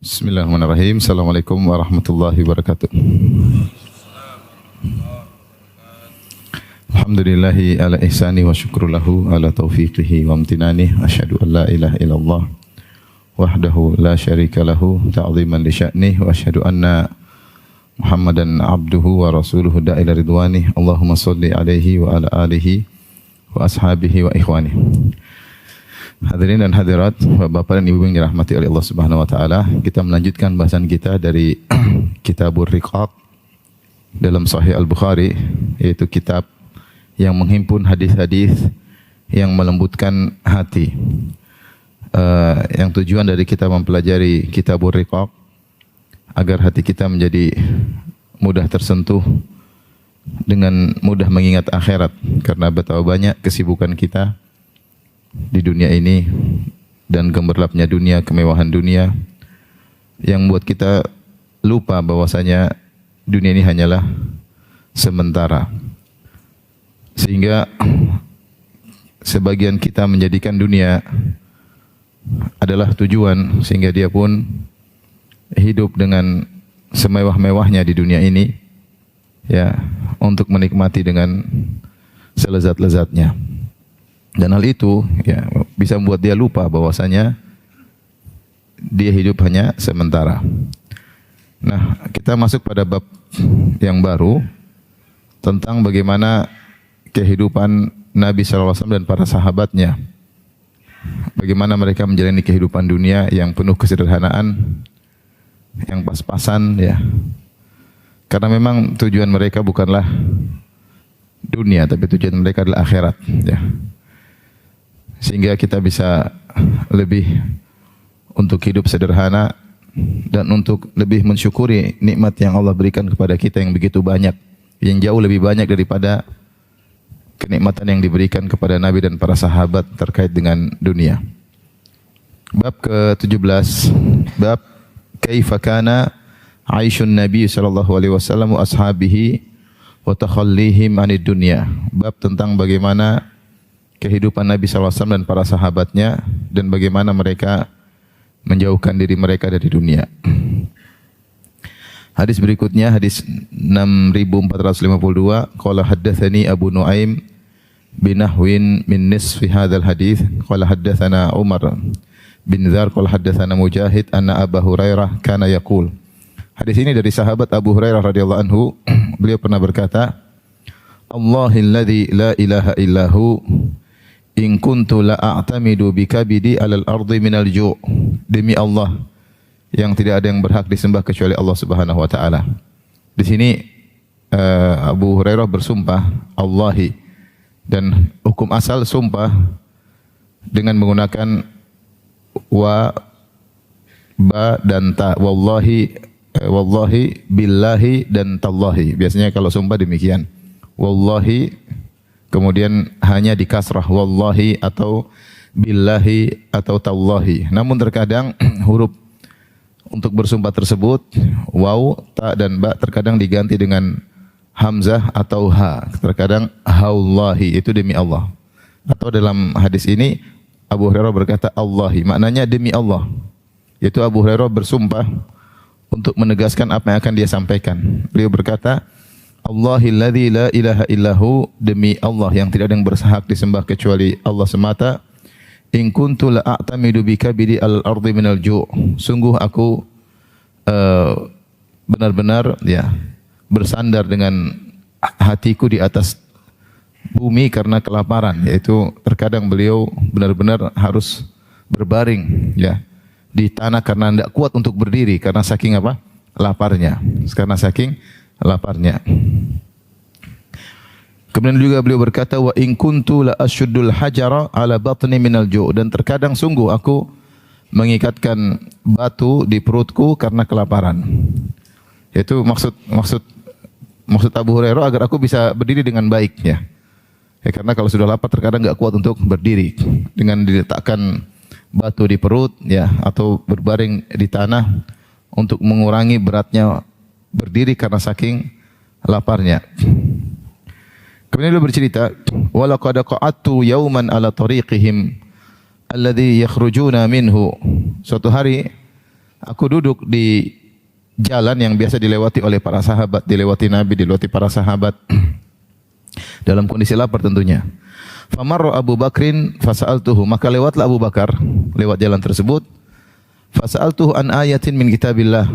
Bismillahirrahmanirrahim. Assalamualaikum warahmatullahi wabarakatuh. Alhamdulillahi ala ihsani wa syukru lahu ala taufiqihi wa amtinani. Asyhadu an la ilaha illallah wahdahu la syarika lahu ta'ziman li sya'nih wa asyhadu anna Muhammadan abduhu wa rasuluhu da'ila ridwani. Allahumma salli alaihi wa ala alihi wa ashabihi wa ikhwani. Hadirin dan hadirat, Bapak dan Ibu yang dirahmati oleh Allah Subhanahu wa taala, kita melanjutkan bahasan kita dari Kitabur Riqaq dalam Sahih Al-Bukhari, yaitu kitab yang menghimpun hadis-hadis yang melembutkan hati. Yang tujuan dari kita mempelajari Kitabur Riqaq agar hati kita menjadi mudah tersentuh, dengan mudah mengingat akhirat, karena betapa banyak kesibukan kita di dunia ini dan gemerlapnya dunia, kemewahan dunia yang membuat kita lupa bahwasanya dunia ini hanyalah sementara. Sehingga sebagian kita menjadikan dunia adalah tujuan, sehingga dia pun hidup dengan semewah-mewahnya di dunia ini, ya, untuk menikmati dengan selezat-lezatnya. Dan hal itu ya bisa membuat dia lupa bahwasanya dia hidup hanya sementara. Nah, kita masuk pada bab yang baru tentang bagaimana kehidupan Nabi SAW dan para sahabatnya. Bagaimana mereka menjalani kehidupan dunia yang penuh kesederhanaan, yang pas-pasan, ya. Karena memang tujuan mereka bukanlah dunia, tapi tujuan mereka adalah akhirat, ya. Sehingga kita bisa lebih untuk hidup sederhana dan untuk lebih mensyukuri nikmat yang Allah berikan kepada kita yang begitu banyak, yang jauh lebih banyak daripada kenikmatan yang diberikan kepada Nabi dan para sahabat terkait dengan dunia. Bab ke-17, bab kaifa kana aishun Nabi sallallahu alaihi wasallam wa ashabihi wa takhallihim anid dunya. Bab tentang bagaimana kehidupan Nabi SAW dan para sahabatnya dan bagaimana mereka menjauhkan diri mereka dari dunia. Hadis berikutnya, hadis 6452, qala haddatsani Abu Nuaim binahwin min nisfi hadzal hadis, qala haddatsana Umar bin Dzar qala haddatsana Mujahid anna Abu Hurairah kana yaqul. Hadis ini dari sahabat Abu Hurairah radhiyallahu anhu, beliau pernah berkata, Allahilladzi la ilaha illahu in kuntu la a'tamidu bikabidi alal ardi minal ju'. Demi Allah yang tidak ada yang berhak disembah kecuali Allah Subhanahu wa taala. Di sini Abu Hurairah bersumpah Allahi, dan hukum asal sumpah dengan menggunakan wa, ba dan ta. Wallahi, wallahi, billahi dan tallahi. Biasanya kalau sumpah demikian. Wallahi kemudian hanya di kasrah wallahi atau billahi atau tallahi. Namun terkadang huruf untuk bersumpah tersebut waw, ta dan ba terkadang diganti dengan hamzah atau ha. Terkadang haullahi, itu demi Allah. Atau dalam hadis ini Abu Hurairah berkata Allahi, maknanya demi Allah. Yaitu Abu Hurairah bersumpah untuk menegaskan apa yang akan dia sampaikan. Beliau berkata, Allahilladzi la ilaha illahu, demi Allah yang tidak ada yang berhak disembah kecuali Allah semata. In kuntu la a'tamidu bikabidi al-ardi minal ju'. Sungguh aku benar-benar ya bersandar dengan hatiku di atas bumi karena kelaparan. Yaitu terkadang beliau benar-benar harus berbaring ya di tanah karena tidak kuat untuk berdiri karena saking apa? Laparnya. Karena saking laparnya. Kemudian juga beliau berkata wa in kuntu la ashuddul hajara ala batni minal ju', dan terkadang sungguh aku mengikatkan batu di perutku karena kelaparan. Itu maksud Abu Hurairah agar aku bisa berdiri dengan baik ya. Karena kalau sudah lapar terkadang enggak kuat untuk berdiri. Dengan diletakkan batu di perut ya atau berbaring di tanah untuk mengurangi beratnya berdiri karena saking laparnya. Kemudian beliau bercerita, walaqad qa'adtu yawman ala tariqihim alladhi yakhrujuna minhu. Suatu hari Aku duduk di jalan yang biasa dilewati oleh para sahabat, dilewati Nabi, dilewati para sahabat dalam kondisi lapar tentunya. Famarra Abu Bakrin fasa'altuhu, maka lewatlah Abu Bakar lewat jalan tersebut. Fasa'altuhu an ayatin min kitabillah,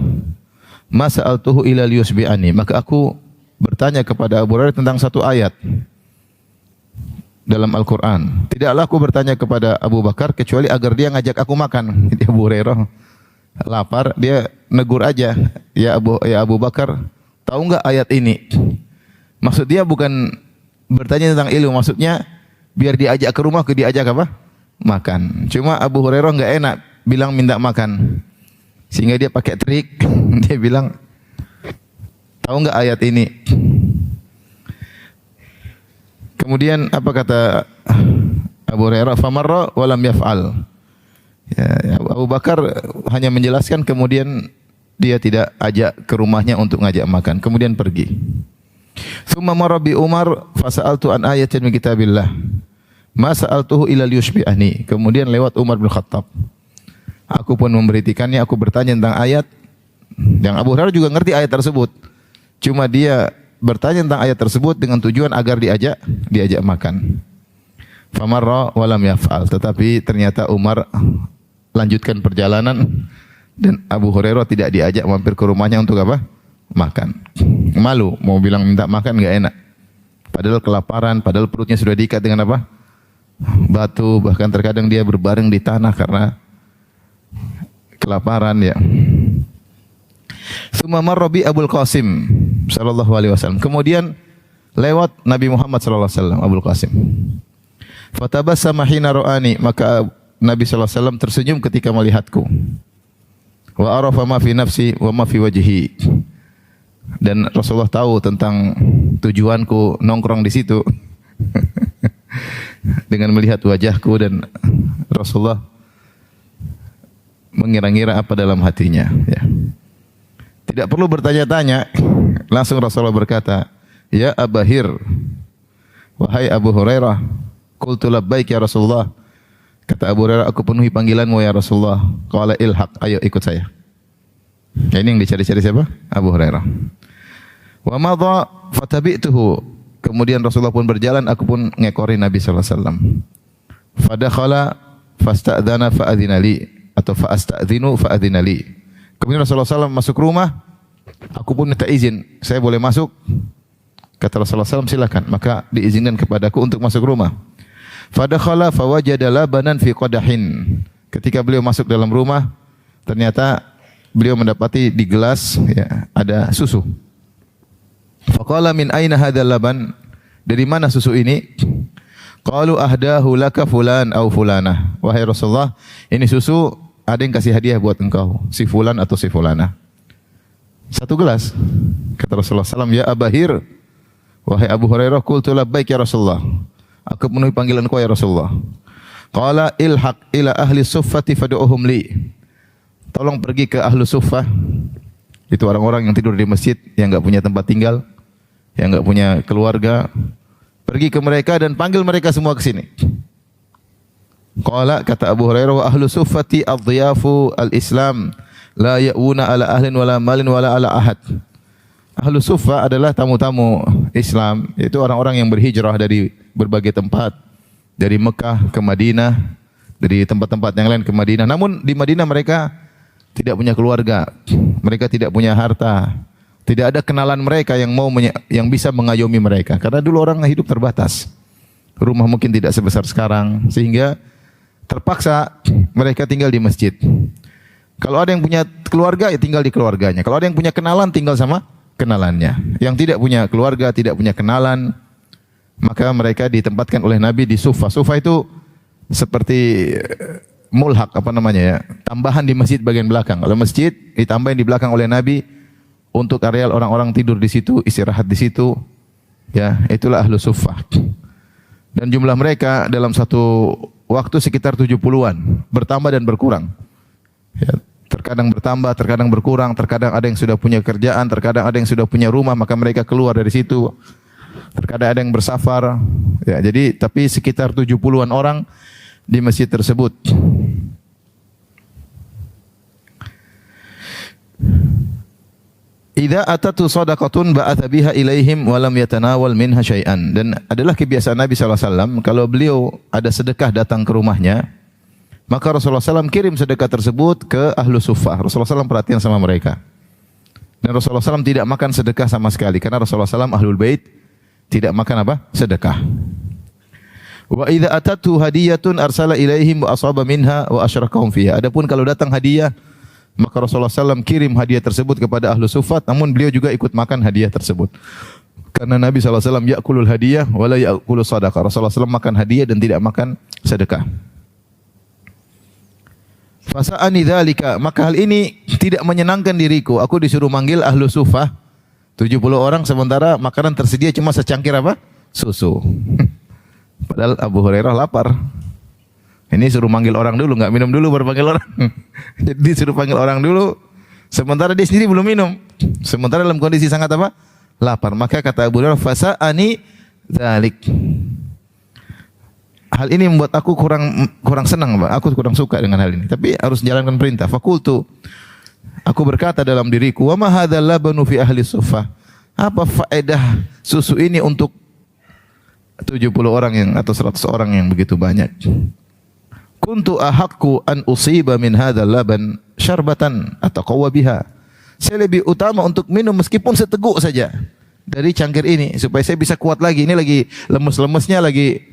ma sa'altuhu ila liyusbi'ani, maka aku bertanya kepada Abu Hurairah tentang satu ayat dalam Al-Quran. Tidaklah aku bertanya kepada Abu Bakar kecuali agar dia ngajak aku makan. Jadi Abu Hurairah lapar, dia negur aja, ya Abu Bakar, tahu enggak ayat ini? Maksud dia bukan bertanya tentang ilmu, maksudnya biar diajak ke rumah, diajak apa? Makan. Cuma Abu Hurairah enggak enak bilang minta makan. Sehingga dia pakai trik, dia bilang, tahu enggak ayat ini? Kemudian apa kata Abu Hurairah? Famarra wa lam yaf'al. Ya, Abu Bakar hanya menjelaskan, kemudian dia tidak ajak ke rumahnya untuk ngajak makan, kemudian pergi. Tsumma marra bi Umar fasa'altu an ayatin min kitabillah, ma sa'altuhu ila liyushbi'ani. Kemudian lewat Umar bin Khattab, aku pun memberitakannya, aku bertanya tentang ayat yang Abu Hurairah juga ngerti ayat tersebut, cuma dia bertanya tentang ayat tersebut dengan tujuan agar diajak makan. Famarra wa lam yaf'al, tetapi ternyata Umar lanjutkan perjalanan dan Abu Hurairah tidak diajak mampir ke rumahnya untuk apa? Makan. Malu, mau bilang minta makan enggak enak. Padahal kelaparan, padahal perutnya sudah diikat dengan apa? Batu, bahkan terkadang dia berbaring di tanah karena kelaparan ya. Tsumma marra bi Abul Qasim sallallahu alaihi wasallam. Kemudian lewat Nabi Muhammad sallallahu alaihi wasallam, Abul Qasim. Fatabassama hina ra'ani, maka Nabi sallallahu alaihi wasallam tersenyum ketika melihatku. Wa arafa ma fi nafsi wa ma fi wajhi. Dan Rasulullah tahu tentang tujuanku nongkrong di situ. Dengan melihat wajahku, dan Rasulullah mengira-ngira apa dalam hatinya, ya. Tidak perlu bertanya-tanya, langsung Rasulullah berkata, "Ya Abahir, wahai Abu Hurairah." Qultu labbaik ya Rasulullah. Kata Abu Hurairah, aku penuhi panggilanmu ya Rasulullah. Qala ilhaq, ayo ikut saya. Ya, ini yang dicari-cari siapa? Abu Hurairah. Wa madha fatabi'tuhu. Kemudian Rasulullah pun berjalan, aku pun ngekori Nabi sallallahu alaihi wasallam. Fadakhala fasta'dzana fa'adzina li, atau fa'asta'dzinu fa'adzina li. Kemudian Rasulullah SAW masuk rumah, aku pun minta izin, saya boleh masuk? Kata Rasulullah SAW, silakan. Maka diizinkan kepadaku untuk masuk rumah. Fadakhala fawajada labanan fi qadahin. Ketika beliau masuk dalam rumah, ternyata beliau mendapati di gelas, ya, ada susu. Faqala min aina hadzal laban? Dari mana susu ini? Qalu ahdahu laka fulan au fulanah. Wahai Rasulullah, ini susu ada yang kasih hadiah buat engkau, si fulan atau si fulanah. Satu gelas. Kata Rasulullah SAW, ya Abahir, wahai Abu Hurairah, qultu labbaik ya Rasulullah. Aku penuhi panggilan kau ya Rasulullah. Qala ilhaq ila ahli suffati fad'uhum li. Tolong pergi ke ahlu suffah. Itu orang-orang yang tidur di masjid, yang enggak punya tempat tinggal, yang enggak punya keluarga. Pergi ke mereka dan panggil mereka semua ke sini. Qala, kata Abu Hurairah, wa ahlu suffati adhiyafu al-Islam la ya'una ala ahlin wala malin wala ala ahad. Ahlu suffah adalah tamu-tamu Islam, yaitu orang-orang yang berhijrah dari berbagai tempat, dari Mekah ke Madinah, dari tempat-tempat yang lain ke Madinah. Namun di Madinah mereka tidak punya keluarga, mereka tidak punya harta, tidak ada kenalan mereka yang bisa mengayomi mereka. Karena dulu orang hidup terbatas, rumah mungkin tidak sebesar sekarang, sehingga terpaksa mereka tinggal di masjid. Kalau ada yang punya keluarga, ya tinggal di keluarganya. Kalau ada yang punya kenalan, tinggal sama kenalannya. Yang tidak punya keluarga, tidak punya kenalan, maka mereka ditempatkan oleh Nabi di sufa. Sufa itu seperti mulhak, apa namanya ya, tambahan di masjid bagian belakang. Kalau masjid ditambahin di belakang oleh Nabi untuk areal orang-orang tidur di situ, istirahat di situ. Ya, itulah ahlu sufa. Dan jumlah mereka dalam satu waktu sekitar 70-an, bertambah dan berkurang. Ya, terkadang bertambah, terkadang berkurang, terkadang ada yang sudah punya kerjaan, terkadang ada yang sudah punya rumah, maka mereka keluar dari situ. Terkadang ada yang bersafar. Ya, jadi tapi sekitar 70-an orang di masjid tersebut. idza atatu shadaqatun ba'atha biha ilaihim wa lam yatanawal minha syai'an. Dan adalah kebiasaan Nabi SAW kalau beliau ada sedekah datang ke rumahnya, maka Rasulullah SAW kirim sedekah tersebut ke ahlu suffah. Rasulullah SAW perhatian sama mereka. Dan Rasulullah SAW tidak makan sedekah sama sekali karena Rasulullah SAW ahlul bait tidak makan apa? Sedekah. Wa idza atatu hadiyatun arsala ilaihim wa asaba minha wa asyrakahum fiha. Adapun kalau datang hadiah, maka Rasulullah SAW kirim hadiah tersebut kepada ahlu suffat, namun beliau juga ikut makan hadiah tersebut. Karena Nabi SAW ya'kulul hadiyah wa la ya'kulus sadaqah. Rasulullah SAW makan hadiah dan tidak makan sedekah. Fasa'ani dzalika, maka hal ini tidak menyenangkan diriku. Aku disuruh manggil ahlu suffah 70 orang sementara makanan tersedia cuma secangkir apa? Susu. Padahal Abu Hurairah lapar. Ini suruh manggil orang dulu, enggak minum dulu baru panggil orang. Jadi suruh panggil orang dulu, sementara dia sendiri belum minum. Sementara dalam kondisi sangat apa? Lapar. Maka kata Abu Hurairah, fasa'ani dzalik. Hal ini membuat aku kurang senang, Pak. Aku kurang suka dengan hal ini. Tapi harus jalankan perintah. Fakultu, aku berkata dalam diriku, wa ma hadzal labanu fi ahli suffah. Apa faedah susu ini untuk 70 orang yang atau 100 orang yang begitu banyak? Kuntu ahaqqu an usiba min hadzal laban syarbatan ataqawwa biha. Saya lebih utama untuk minum meskipun seteguk saja dari cangkir ini supaya saya bisa kuat lagi. Ini lagi lemes-lemesnya, lagi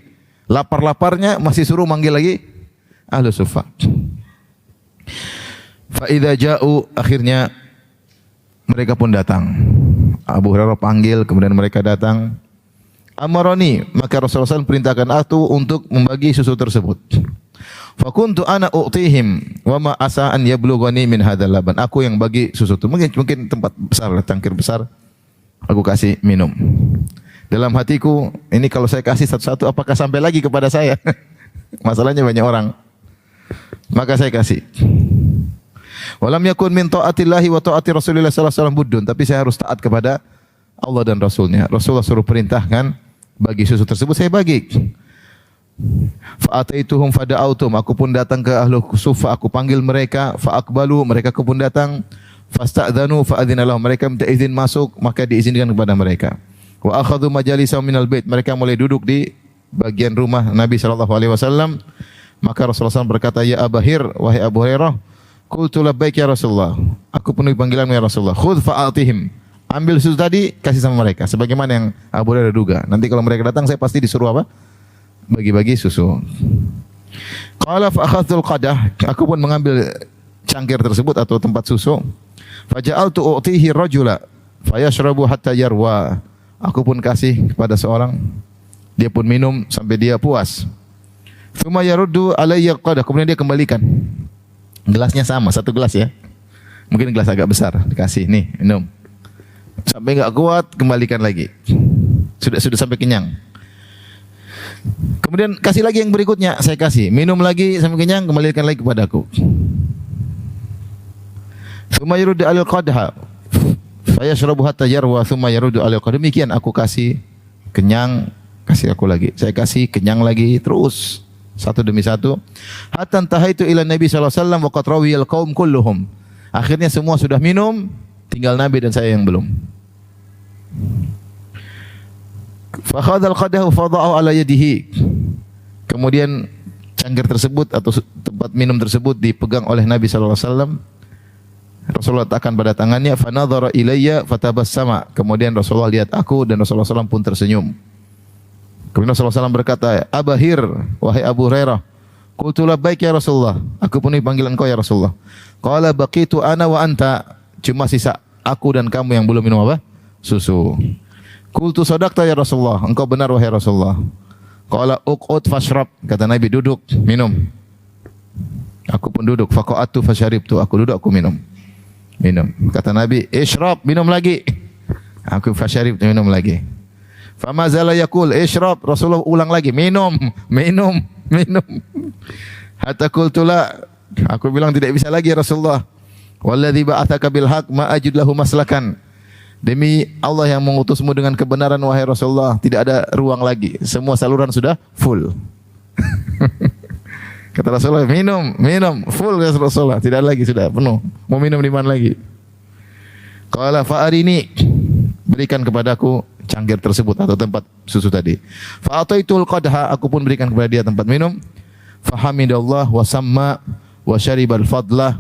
lapar-laparnya, masih suruh manggil lagi ahlu suffah. Fa idza ja'u, akhirnya mereka pun datang. Abu Hurairah panggil, kemudian mereka datang. Amaroni, maka Rasulullah SAW perintahkan aku untuk membagi susu tersebut. Fakuntu ana u'tihim wa ma asa an yablughani min hadzal laban. Aku yang bagi susu itu. Mungkin tempat besar, cangkir besar. Aku kasih minum. Dalam hatiku, ini kalau saya kasih satu-satu apakah sampai lagi kepada saya? Masalahnya banyak orang. Maka saya kasih. Walam yakun min ta'atillahi wa ta'ati Rasulillah sallallahu alaihi wasallam buddun, tapi saya harus taat kepada Allah dan Rasulnya. Rasulullah suruh perintahkan bagi susu tersebut, saya bagi. Fa'ataituhum fada'autum, aku pun datang ke ahlu suffah, aku panggil mereka, fa'akbalu, mereka pun datang, fasta'dzanu fa'adzina lahum, mereka minta izin masuk, maka diizinkan kepada mereka. Wa akhadhu majalisahum minal bait, mereka mulai duduk di bagian rumah Nabi sallallahu alaihi wasallam. Maka Rasulullah SAW berkata, ya Abahir, wahai Abu Hurairah, qultu labbaik ya Rasulullah, aku penuhi panggilanmu ya Rasulullah. Khudh fa'atihim, ambil susu tadi, kasih sama mereka. Sebagaimana yang Abu Hurairah duga. Nanti kalau mereka datang, saya pasti disuruh apa? Bagi-bagi susu. Qala fa akhadhul qadah, aku pun mengambil cangkir tersebut atau tempat susu. Faja'altu u'tihi rajula fayashrabu hatta yarwa. Aku pun kasih kepada seorang, dia pun minum sampai dia puas. Tsumma yaruddu alayya qadah, kemudian dia kembalikan. Gelasnya sama, satu gelas ya. Mungkin gelas agak besar, dikasih, nih, minum. Sampai enggak kuat, kembalikan lagi. Sudah sampai kenyang. Kemudian kasih lagi yang berikutnya, saya kasih, minum lagi sampai kenyang, kembalikan lagi kepadaku. Tsumma yaruddu alal qadha fayashrabu hatta yarwa tsumma yaruddu alal qadha. Demikian aku kasih kenyang, kasih aku lagi. Saya kasih kenyang lagi terus satu demi satu. Hatta tahaitu ila Nabi sallallahu alaihi wasallam wa qad rawiyal qaum kulluhum. Akhirnya semua sudah minum, tinggal Nabi dan saya yang belum. Fa khadhal qadahu fadha'ahu ala yadihi. Kemudian cangkir tersebut atau tempat minum tersebut dipegang oleh Nabi sallallahu alaihi wasallam. Rasulullah letakkan pada tangannya, fa nadhara ilayya fatabassama. Kemudian Rasulullah lihat aku dan Rasulullah SAW pun tersenyum. Kemudian Rasulullah SAW berkata, Abahir, wahai Abu Hurairah, qultu labbaik ya Rasulullah, aku penuhi panggilan kau ya Rasulullah. Qala baqitu ana wa anta, cuma sisa aku dan kamu yang belum minum apa? Susu. Qultu sadaqta ya Rasulullah, engkau benar wahai Rasulullah. Qala uqud fashrab, kata Nabi, duduk, minum. Aku pun duduk, faqa'atu fasharibtu, aku duduk, aku minum. Minum. Kata Nabi, ishrab, minum lagi. Aku fasharibtu, minum lagi. Fama zala yaqul ishrab, Rasulullah ulang lagi, minum. Hatta qultu la, aku bilang tidak bisa lagi ya Rasulullah. Walladzi ba'atsaka bil haqq ma ajid lahu maslakan. Demi Allah yang mengutusmu dengan kebenaran wahai Rasulullah, tidak ada ruang lagi. Semua saluran sudah full. Kata Rasulullah, minum, full ya Rasulullah, tidak lagi, sudah penuh. Mau minum di mana lagi? Qala fa'arini, berikan kepadaku cangkir tersebut atau tempat susu tadi. Fa'ataitul qadha, aku pun berikan kepada dia tempat minum. Fahamidallah wa samma wa syaribal fadlah.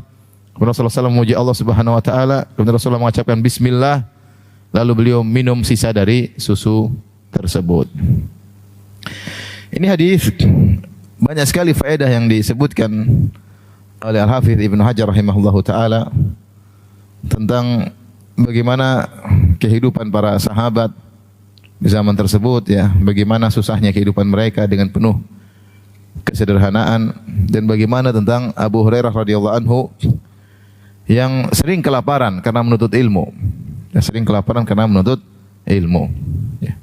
Rasulullah SAW memuji Allah Subhanahu wa taala, kemudian Rasulullah mengucapkan bismillah, lalu beliau minum sisa dari susu tersebut. Ini hadis banyak sekali faedah yang disebutkan oleh Al-Hafidz Ibnu Hajar rahimahullahu taala tentang bagaimana kehidupan para sahabat di zaman tersebut, ya, bagaimana susahnya kehidupan mereka dengan penuh kesederhanaan, dan bagaimana tentang Abu Hurairah radhiyallahu anhu yang sering kelaparan karena menuntut ilmu. Ya.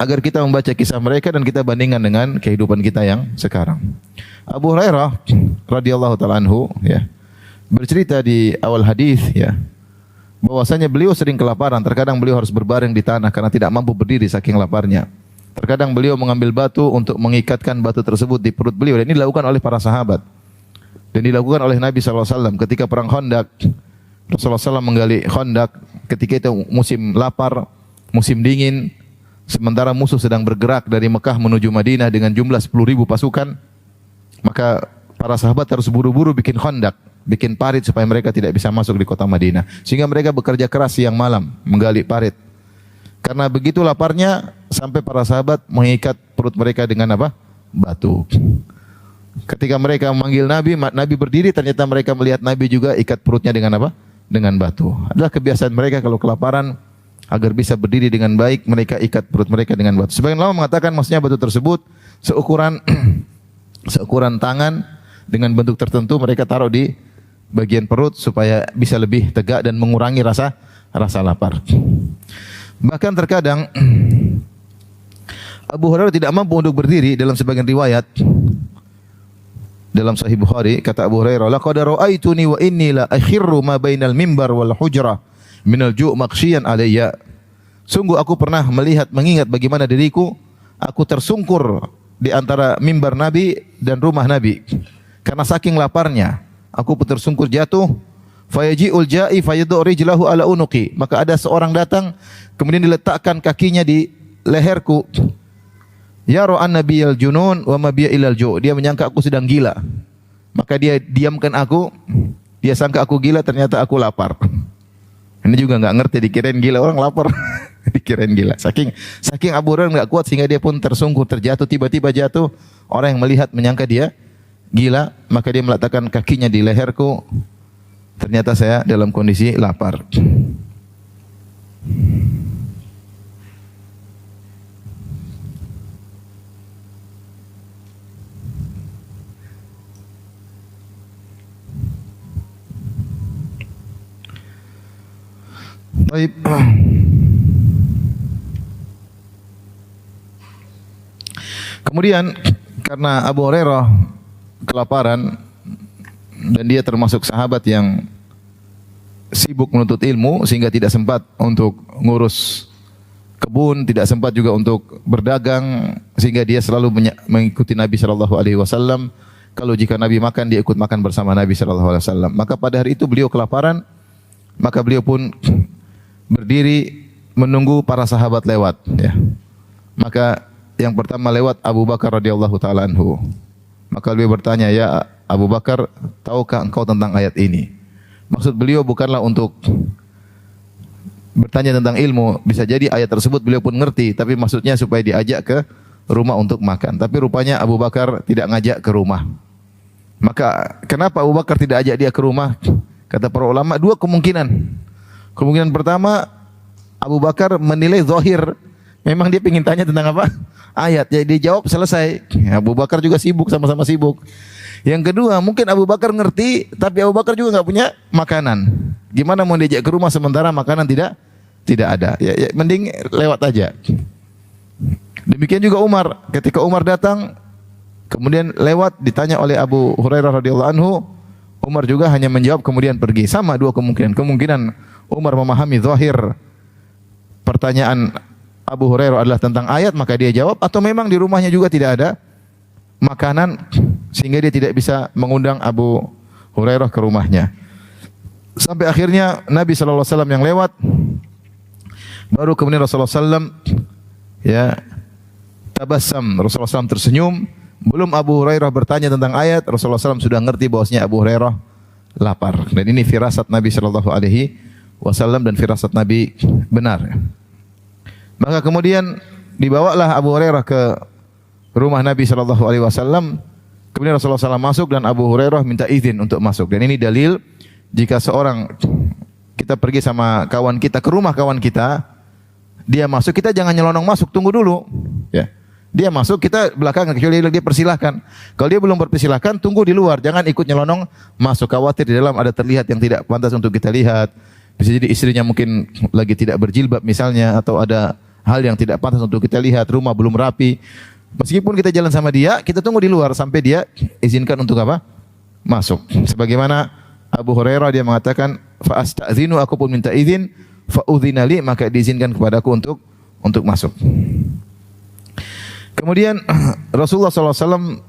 Agar kita membaca kisah mereka dan kita bandingkan dengan kehidupan kita yang sekarang. Abu Hurairah radhiyallahu taala anhu, ya, bercerita di awal hadis, ya, bahwasanya beliau sering kelaparan. Terkadang beliau harus berbaring di tanah karena tidak mampu berdiri saking laparnya. Terkadang beliau mengambil batu untuk mengikatkan batu tersebut di perut beliau, dan ini dilakukan oleh para sahabat. Dan dilakukan oleh Nabi SAW ketika perang Khandaq. Rasulullah SAW menggali Khandaq ketika itu musim lapar, musim dingin, sementara musuh sedang bergerak dari Mekah menuju Madinah dengan jumlah 10.000 pasukan. Maka para sahabat harus buru-buru bikin Khandaq, bikin parit supaya mereka tidak bisa masuk di kota Madinah. Sehingga mereka bekerja keras siang malam menggali parit. Karena begitu laparnya sampai para sahabat mengikat perut mereka dengan apa? Batu. Ketika mereka memanggil Nabi, Nabi berdiri, ternyata mereka melihat Nabi juga ikat perutnya dengan apa? Dengan batu. Adalah kebiasaan mereka kalau kelaparan, agar bisa berdiri dengan baik, mereka ikat perut mereka dengan batu. Sebagian ulama mengatakan maksudnya batu tersebut seukuran seukuran tangan dengan bentuk tertentu, mereka taruh di bagian perut supaya bisa lebih tegak dan mengurangi rasa lapar. Bahkan terkadang Abu Hurairah tidak mampu untuk berdiri. Dalam sebagian riwayat dalam Sahih Bukhari, kata Abu Hurairah, laqad ra'aituni wa inni la akhirru ma bainal mimbar wal hujrah minal ju' maghsyian alayya. Sungguh aku pernah mengingat bagaimana diriku, aku tersungkur di antara mimbar Nabi dan rumah Nabi karena saking laparnya. Aku pun tersungkur jatuh. Fayaji'ul ja'i fayadhu rijlahu ala unuqi. Maka ada seorang datang kemudian diletakkan kakinya di leherku. Ya ra'an nabiyal junun wa ma biya ilal ju'. Dia menyangka aku sedang gila. Maka dia diamkan aku. Dia sangka aku gila, ternyata aku lapar. Ini juga enggak ngerti, dikirain gila, orang lapar. Dikirain gila. Saking Abu Hurairah enggak kuat sehingga dia pun tersungkur, terjatuh, tiba-tiba jatuh. Orang yang melihat menyangka dia gila, maka dia meletakkan kakinya di leherku. Ternyata saya dalam kondisi lapar. Baik. Kemudian karena Abu Hurairah kelaparan dan dia termasuk sahabat yang sibuk menuntut ilmu sehingga tidak sempat untuk ngurus kebun, tidak sempat juga untuk berdagang, sehingga dia selalu mengikuti Nabi sallallahu alaihi wasallam. Kalau jika Nabi makan, dia ikut makan bersama Nabi sallallahu alaihi wasallam. Maka pada hari itu beliau kelaparan, maka beliau pun berdiri menunggu para sahabat lewat, ya. Maka yang pertama lewat Abu Bakar radhiyallahu taala anhu. Maka beliau bertanya, "Ya Abu Bakar, tahukah engkau tentang ayat ini?" Maksud beliau bukanlah untuk bertanya tentang ilmu, bisa jadi ayat tersebut beliau pun ngerti, tapi maksudnya supaya diajak ke rumah untuk makan. Tapi rupanya Abu Bakar tidak ngajak ke rumah. Maka kenapa Abu Bakar tidak ajak dia ke rumah? Kata para ulama, dua kemungkinan. Kemungkinan pertama, Abu Bakar menilai zahir, memang dia ingin tanya tentang apa? Ayat. Jadi dia jawab, selesai. Abu Bakar juga sibuk, sama-sama sibuk. Yang kedua, mungkin Abu Bakar ngerti, tapi Abu Bakar juga nggak punya makanan. Gimana mau diajak ke rumah sementara makanan tidak ada? Ya, mending lewat aja. Demikian juga Umar. Ketika Umar datang, kemudian lewat, ditanya oleh Abu Hurairah radhiyallahu anhu, Umar juga hanya menjawab kemudian pergi. Sama dua kemungkinan. Kemungkinan Umar memahami zahir pertanyaan Abu Hurairah adalah tentang ayat, maka dia jawab, atau memang di rumahnya juga tidak ada makanan sehingga dia tidak bisa mengundang Abu Hurairah ke rumahnya. Sampai akhirnya Nabi sallallahu alaihi wasallam yang lewat, baru kemudian Rasulullah sallam ya tabassam, Rasulullah sallam tersenyum. Belum Abu Hurairah bertanya tentang ayat, Rasulullah sallam sudah ngerti bahwasanya Abu Hurairah lapar. Dan ini firasat Nabi sallallahu alaihi wasallam dan firasat Nabi benar. Maka kemudian dibawalah Abu Hurairah ke rumah Nabi sallallahu alaihi wasallam. Kemudian Rasulullah SAW masuk dan Abu Hurairah minta izin untuk masuk. Dan ini dalil jika seorang kita pergi sama kawan kita ke rumah kawan kita, dia masuk, kita jangan nyelonong masuk, tunggu dulu. Ya. Dia masuk, kita belakangan, kecuali dia persilahkan. Kalau dia belum berpersilahkan, tunggu di luar, jangan ikut nyelonong masuk. Khawatir di dalam ada terlihat yang tidak pantas untuk kita lihat. Bisa jadi istrinya mungkin lagi tidak berjilbab misalnya, atau ada hal yang tidak pantas untuk kita lihat, rumah belum rapi. Meskipun kita jalan sama dia, kita tunggu di luar sampai dia izinkan untuk apa? Masuk. Sebagaimana Abu Hurairah dia mengatakan, fa astazinu, aku pun minta izin, fa udzina li, maka diizinkan kepadaku untuk masuk. Kemudian Rasulullah SAW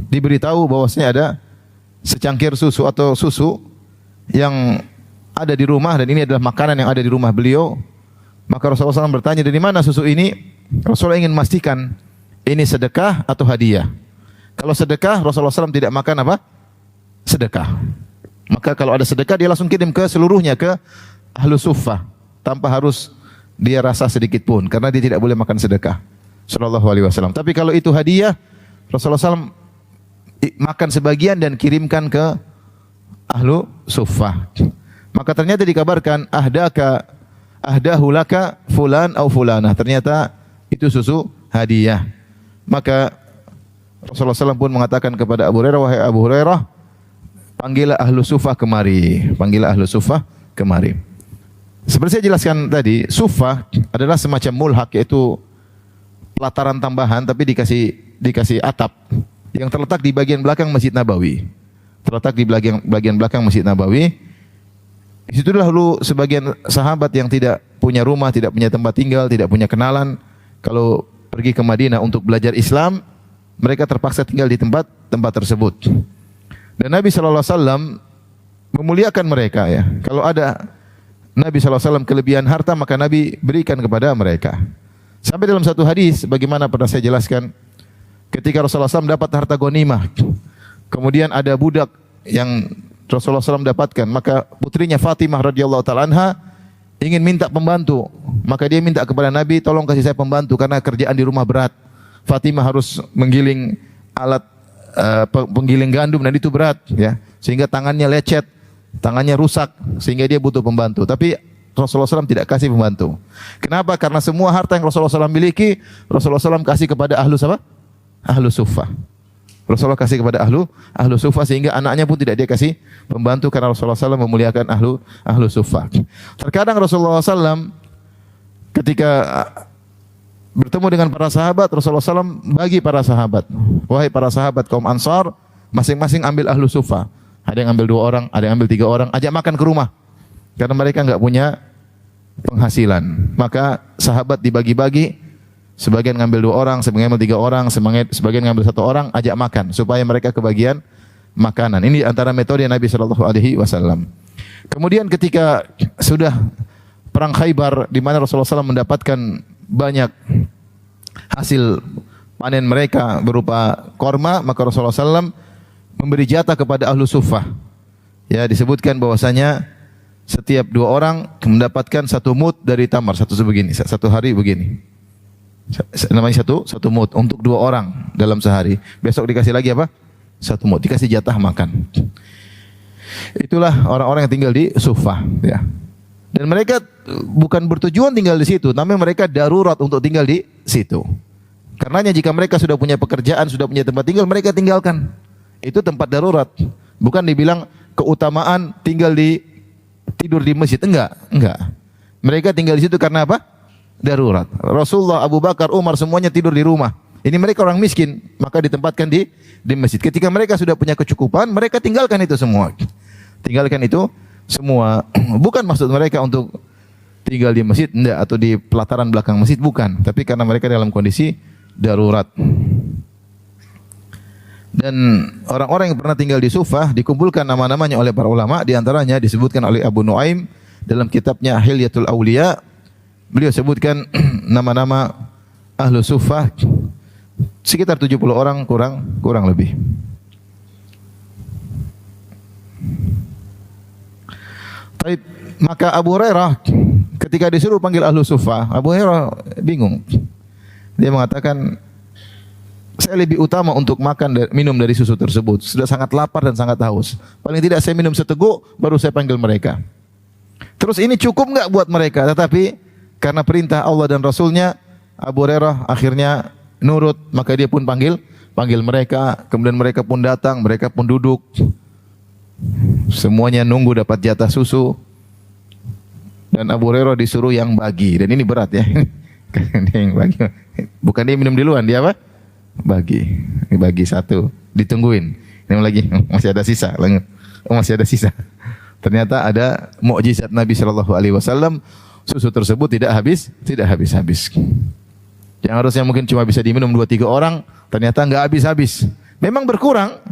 diberitahu bahwasanya ada secangkir susu atau susu yang ada di rumah, dan ini adalah makanan yang ada di rumah beliau. Maka Rasulullah SAW bertanya, dari mana susu ini? Rasulullah ingin memastikan ini sedekah atau hadiah. Kalau sedekah, Rasulullah SAW tidak makan apa? Sedekah. Maka kalau ada sedekah, dia langsung kirim ke seluruhnya, ke ahlu suffah, tanpa harus dia rasa sedikit pun, karena dia tidak boleh makan sedekah. Sallallahu alaihi wasallam. Tapi kalau itu hadiah, Rasulullah SAW makan sebagian dan kirimkan ke ahlu suffah. Maka ternyata dikabarkan, ahdahu laka fulan au fulanah. Ternyata itu susu hadiah. Maka Rasulullah SAW pun mengatakan kepada Abu Hurairah, wahai Abu Hurairah, panggillah ahlu suffah kemari. Panggillah ahlu suffah kemari. Seperti saya jelaskan tadi, suffah adalah semacam mulhak, yaitu pelataran tambahan tapi dikasih atap yang terletak di bagian belakang Masjid Nabawi. Terletak di bagian belakang Masjid Nabawi. Di situ dahulu sebagian sahabat yang tidak punya rumah, tidak punya tempat tinggal, tidak punya kenalan, kalau pergi ke Madinah untuk belajar Islam, mereka terpaksa tinggal di tempat tersebut. Dan Nabi sallallahu alaihi wasallam memuliakan mereka ya. Kalau ada Nabi sallallahu alaihi wasallam kelebihan harta, maka Nabi berikan kepada mereka. Sampai dalam satu hadis, bagaimana pernah saya jelaskan, ketika Rasulullah SAW dapat harta ghanimah, kemudian ada budak yang Rasulullah SAW dapatkan, maka putrinya Fatimah radhiyallahu taala anha ingin minta pembantu, maka dia minta kepada Nabi, tolong kasih saya pembantu karena kerjaan di rumah berat. Fatimah harus menggiling alat penggiling gandum dan itu berat, ya, sehingga tangannya lecet, tangannya rusak, sehingga dia butuh pembantu. Tapi Rasulullah SAW tidak kasih pembantu. Kenapa? Karena semua harta yang Rasulullah SAW miliki, Rasulullah SAW kasih kepada ahlu siapa? Ahlu suffah. Rasulullah kasih kepada ahlu suffah, sehingga anaknya pun tidak dia kasih pembantu, karena Rasulullah SAW memuliakan ahlu suffah. Terkadang Rasulullah SAW ketika bertemu dengan para sahabat, Rasulullah SAW bagi para sahabat, wahai para sahabat kaum Ansar, masing-masing ambil ahlu suffah. Ada yang ambil 2 orang, ada yang ambil 3 orang, ajak makan ke rumah, karena mereka enggak punya penghasilan. Maka sahabat dibagi-bagi, sebagian ngambil 2 orang, sebagian ngambil 3 orang, sebagian ngambil 1 orang, ajak makan supaya mereka kebagian makanan. Ini antara metode Nabi sallallahu alaihi wasallam. Kemudian ketika sudah perang Khaybar, di mana Rasulullah SAW mendapatkan banyak hasil panen mereka berupa korma, maka Rasulullah SAW memberi jatah kepada ahlu suffah. Ya, disebutkan bahwasanya setiap 2 orang mendapatkan 1 mud dari tamar, satu sebegini, 1 hari begini. Namanya satu mud untuk 2 orang dalam sehari. Besok dikasih lagi apa? 1 mud, dikasih jatah makan. Itulah orang-orang yang tinggal di suffah, ya. Dan mereka bukan bertujuan tinggal di situ, tapi mereka darurat untuk tinggal di situ. Karenanya jika mereka sudah punya pekerjaan, sudah punya tempat tinggal, mereka tinggalkan. Itu tempat darurat. Bukan dibilang keutamaan tidur di masjid, enggak. Mereka tinggal di situ karena apa? Darurat. Rasulullah, Abu Bakar, Umar semuanya tidur di rumah. Ini mereka orang miskin, maka ditempatkan di masjid. Ketika mereka sudah punya kecukupan, mereka tinggalkan itu semua. Tinggalkan itu semua. Bukan maksud mereka untuk tinggal di masjid, enggak, atau di pelataran belakang masjid, bukan. Tapi karena mereka dalam kondisi darurat. Dan orang-orang yang pernah tinggal di Sufah dikumpulkan nama-namanya oleh para ulama, di antaranya disebutkan oleh Abu Nuaim dalam kitabnya Hilyatul Auliya. Beliau sebutkan nama-nama ahlu Sufah sekitar 70 orang kurang lebih. Baik, maka Abu Hurairah ketika disuruh panggil ahlu Sufah, Abu Hurairah bingung. Dia mengatakan, saya lebih utama untuk makan dan minum dari susu tersebut. Sudah sangat lapar dan sangat haus. Paling tidak saya minum seteguk, baru saya panggil mereka. Terus ini cukup enggak buat mereka? Tetapi karena perintah Allah dan Rasulnya, Abu Hurairah akhirnya nurut. Maka dia pun panggil mereka. Kemudian mereka pun datang, mereka pun duduk. Semuanya nunggu dapat jatah susu. Dan Abu Hurairah disuruh yang bagi. Dan ini berat ya. Dia yang bagi. Bukan dia minum duluan, dia apa? Bagi satu, ditungguin. Ini lagi masih ada sisa, masih ada sisa. Ternyata ada mukjizat Nabi Shallallahu Alaihi Wasallam, susu tersebut tidak habis. Yang harusnya mungkin cuma bisa diminum 2-3 orang, ternyata enggak habis. Memang berkurang,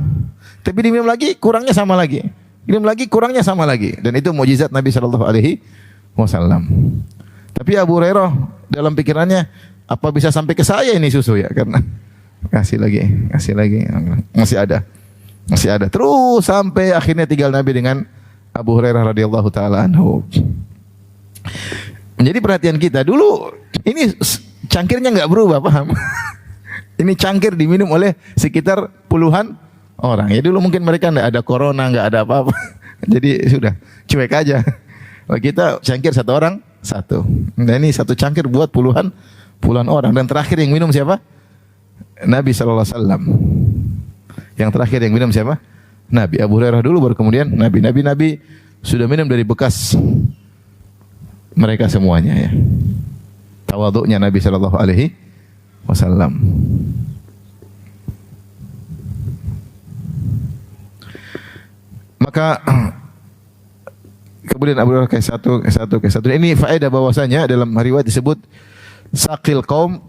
tapi diminum lagi kurangnya sama lagi. Minum lagi kurangnya sama lagi. Dan itu mukjizat Nabi Shallallahu Alaihi Wasallam. Tapi Abu Hurairah dalam pikirannya, apa bisa sampai ke saya ini susu ya? Karena kasih lagi, masih ada. Terus sampai akhirnya tinggal Nabi dengan Abu Hurairah radhiyallahu taala anhu. Menjadi perhatian kita dulu, ini cangkirnya enggak berubah, paham? Ini cangkir diminum oleh sekitar puluhan orang. Ya dulu mungkin mereka enggak ada corona, enggak ada apa-apa. Jadi sudah cuek aja. Kita cangkir satu orang satu. Nah ini satu cangkir buat puluhan orang. Dan terakhir yang minum siapa? Nabi sallallahu alaihi wasallam. Yang terakhir yang minum siapa? Nabi. Abu Hurairah dulu baru kemudian Nabi. Nabi sudah minum dari bekas mereka semuanya ya. Tawadhu'nya Nabi sallallahu alaihi wasallam. Maka kemudian Abu Hurairah ke satu. Ini faedah bahwasanya dalam riwayat disebut saqil qaum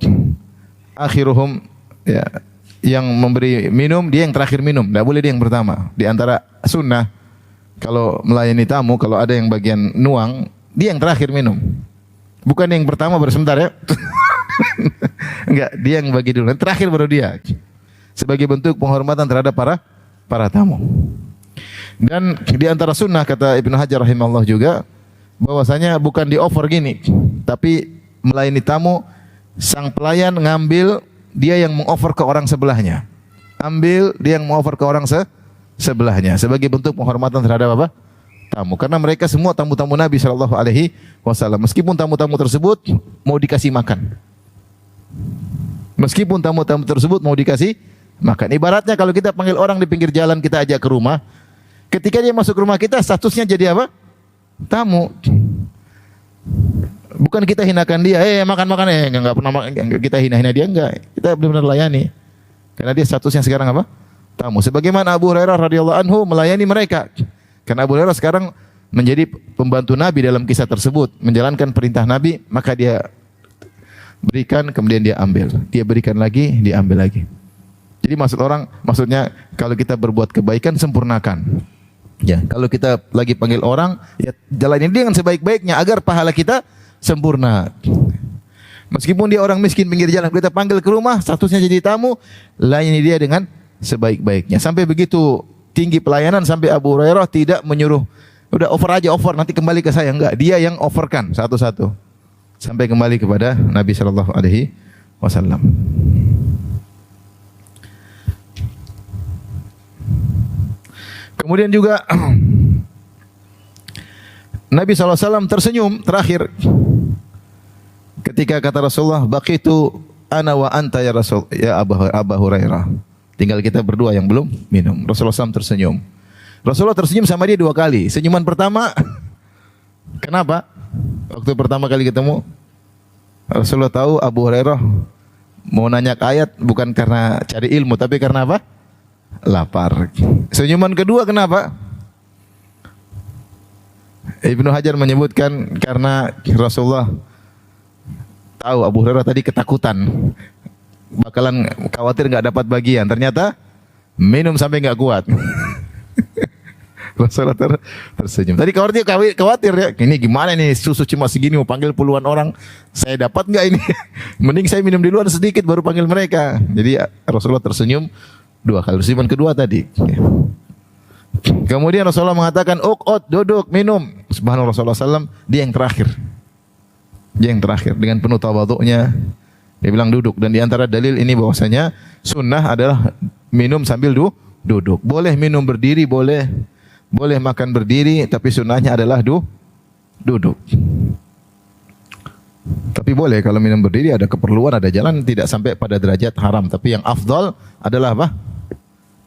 akhiruhum, ya, yang memberi minum dia yang terakhir minum, tidak boleh dia yang pertama. Di antara sunnah kalau melayani tamu, kalau ada yang bagian nuang, dia yang terakhir minum. Bukan yang pertama baru sebentar ya. Enggak, dia yang bagi dulu, terakhir baru dia. Sebagai bentuk penghormatan terhadap para tamu. Dan di antara sunnah kata Ibnu Hajar rahimahullah juga bahwasanya bukan di offer gini, tapi melayani tamu, sang pelayan ngambil, dia yang mengoffer ke orang sebelahnya. Ambil, dia yang mengoffer ke orang sebelahnya sebagai bentuk penghormatan terhadap apa? Tamu. Karena mereka semua tamu-tamu Nabi sallallahu alaihi wasallam. Meskipun tamu-tamu tersebut mau dikasih makan. Ibaratnya kalau kita panggil orang di pinggir jalan, kita ajak ke rumah, ketika dia masuk rumah kita, statusnya jadi apa? Tamu. Bukan kita hinakan dia, makan-makan, enggak pernah kita hina-hina dia, enggak. Kita benar-benar layani. Karena dia statusnya sekarang apa? Tamu. Sebagaimana Abu Hurairah radhiyallahu anhu melayani mereka. Karena Abu Hurairah sekarang menjadi pembantu Nabi dalam kisah tersebut, menjalankan perintah Nabi, maka dia berikan, kemudian dia ambil. Dia berikan lagi, dia ambil lagi. Jadi maksudnya kalau kita berbuat kebaikan, sempurnakan. Ya, kalau kita lagi panggil orang, ya jalanin dia dengan sebaik-baiknya agar pahala kita sempurna. Meskipun dia orang miskin pinggir jalan, kita panggil ke rumah, statusnya jadi tamu, layani dia dengan sebaik-baiknya. Sampai begitu tinggi pelayanan sampai Abu Hurairah tidak menyuruh, udah offer, nanti kembali ke saya, enggak. Dia yang offerkan satu-satu sampai kembali kepada Nabi sallallahu alaihi wasallam. Kemudian juga Nabi SAW tersenyum terakhir ketika kata Rasulullah, baqitu ana wa anta ya Rasul ya Abu Hurairah. Tinggal kita berdua yang belum minum. Rasulullah SAW tersenyum. Rasulullah tersenyum sama dia 2 kali. Senyuman pertama, kenapa? Waktu pertama kali ketemu, Rasulullah tahu Abu Hurairah mau nanya ayat bukan karena cari ilmu, tapi karena apa? Lapar. Senyuman kedua kenapa? Ibnu Hajar menyebutkan karena Rasulullah tahu Abu Hurairah tadi ketakutan, bakalan khawatir enggak dapat bagian. Ternyata minum sampai nggak kuat. Rasulullah tersenyum. Tadi khawatir ya, ini gimana nih susu cuma segini mau panggil puluhan orang, saya dapat nggak ini? Mending saya minum di luar sedikit baru panggil mereka. Jadi Rasulullah tersenyum 2 kali. Senyuman kedua tadi. Kemudian Rasulullah mengatakan, uqud, duduk, minum. Subhanallah, Rasulullah SAW, dia yang terakhir. Dia yang terakhir dengan penuh tawadhu'nya. Dia bilang duduk. Dan di antara dalil ini bahwasanya sunnah adalah minum sambil duduk. Boleh minum berdiri, boleh makan berdiri, tapi sunnahnya adalah duduk. Tapi boleh kalau minum berdiri, ada keperluan, ada jalan, tidak sampai pada derajat haram. Tapi yang afdal adalah apa?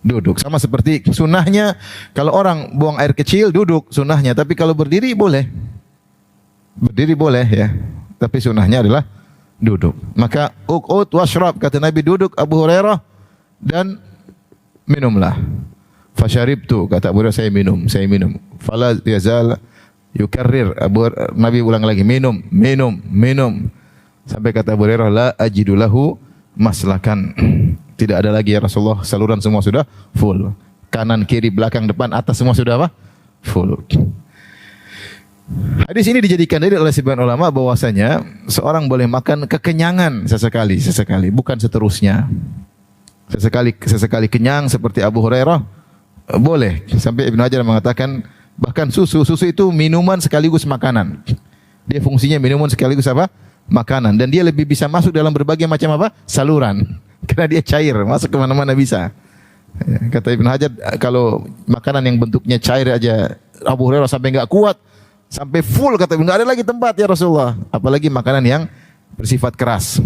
Duduk. Sama seperti sunnahnya, kalau orang buang air kecil, duduk sunnahnya. Tapi kalau berdiri boleh. Berdiri boleh ya. Tapi sunnahnya adalah duduk. Maka uqud washrab, kata Nabi, duduk Abu Hurairah dan minumlah. Fasyaribtu, kata Abu Hurairah, saya minum. Fala yazal yukarrir, Nabi ulang lagi, minum. Sampai kata Abu Hurairah, la ajidu lahu maslakan. Tidak ada lagi ya Rasulullah, saluran semua sudah full. Kanan, kiri, belakang, depan, atas semua sudah apa? Full. Hadis ini dijadikan dalil oleh sebagian ulama bahwasanya seorang boleh makan kekenyangan sesekali, bukan seterusnya. Sesekali kenyang seperti Abu Hurairah boleh. Sampai Ibnu Hajar mengatakan bahkan susu itu minuman sekaligus makanan. Dia fungsinya minuman sekaligus apa? Makanan. Dan dia lebih bisa masuk dalam berbagai macam apa? Saluran. Karena dia cair, masuk kemana-mana bisa. Kata Ibnu Hajar, kalau makanan yang bentuknya cair aja Abu Hurairah sampai enggak kuat, sampai full, kata Ibnu, enggak ada lagi tempat ya Rasulullah. Apalagi makanan yang bersifat keras.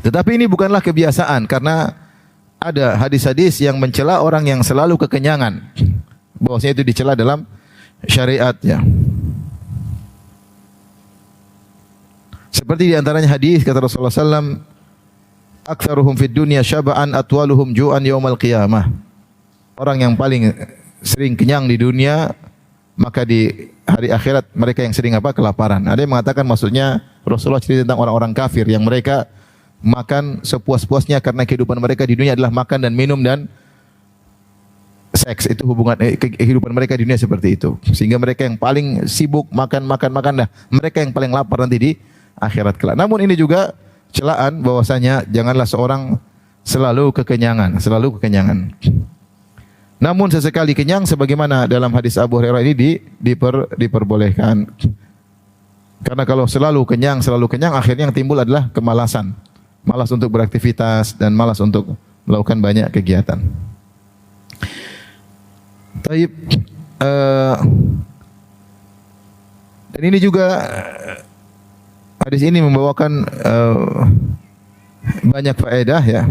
Tetapi ini bukanlah kebiasaan, karena ada hadis-hadis yang mencela orang yang selalu kekenyangan. Bahwasanya itu dicela dalam syariat ya. Seperti di antaranya hadis kata Rasulullah SAW, aktsaruhum fid dunya syaba'an atwaluhum ju'an yaumal qiyamah. Orang yang paling sering kenyang di dunia, maka di hari akhirat mereka yang sering apa? Kelaparan. Ada yang mengatakan maksudnya Rasulullah cerita tentang orang-orang kafir yang mereka makan sepuas-puasnya karena kehidupan mereka di dunia adalah makan dan minum dan seks. Itu hubungan kehidupan mereka di dunia seperti itu. Sehingga mereka yang paling sibuk makan dah. Mereka yang paling lapar nanti di akhirat kelak. Namun ini juga celaan bahwasanya janganlah seorang selalu kekenyangan. Namun sesekali kenyang sebagaimana dalam hadis Abu Hurairah ini diperbolehkan. Karena kalau selalu kenyang akhirnya yang timbul adalah kemalasan. Malas untuk beraktivitas dan malas untuk melakukan banyak kegiatan. Taib, dan ini juga hadis ini membawakan banyak faedah ya.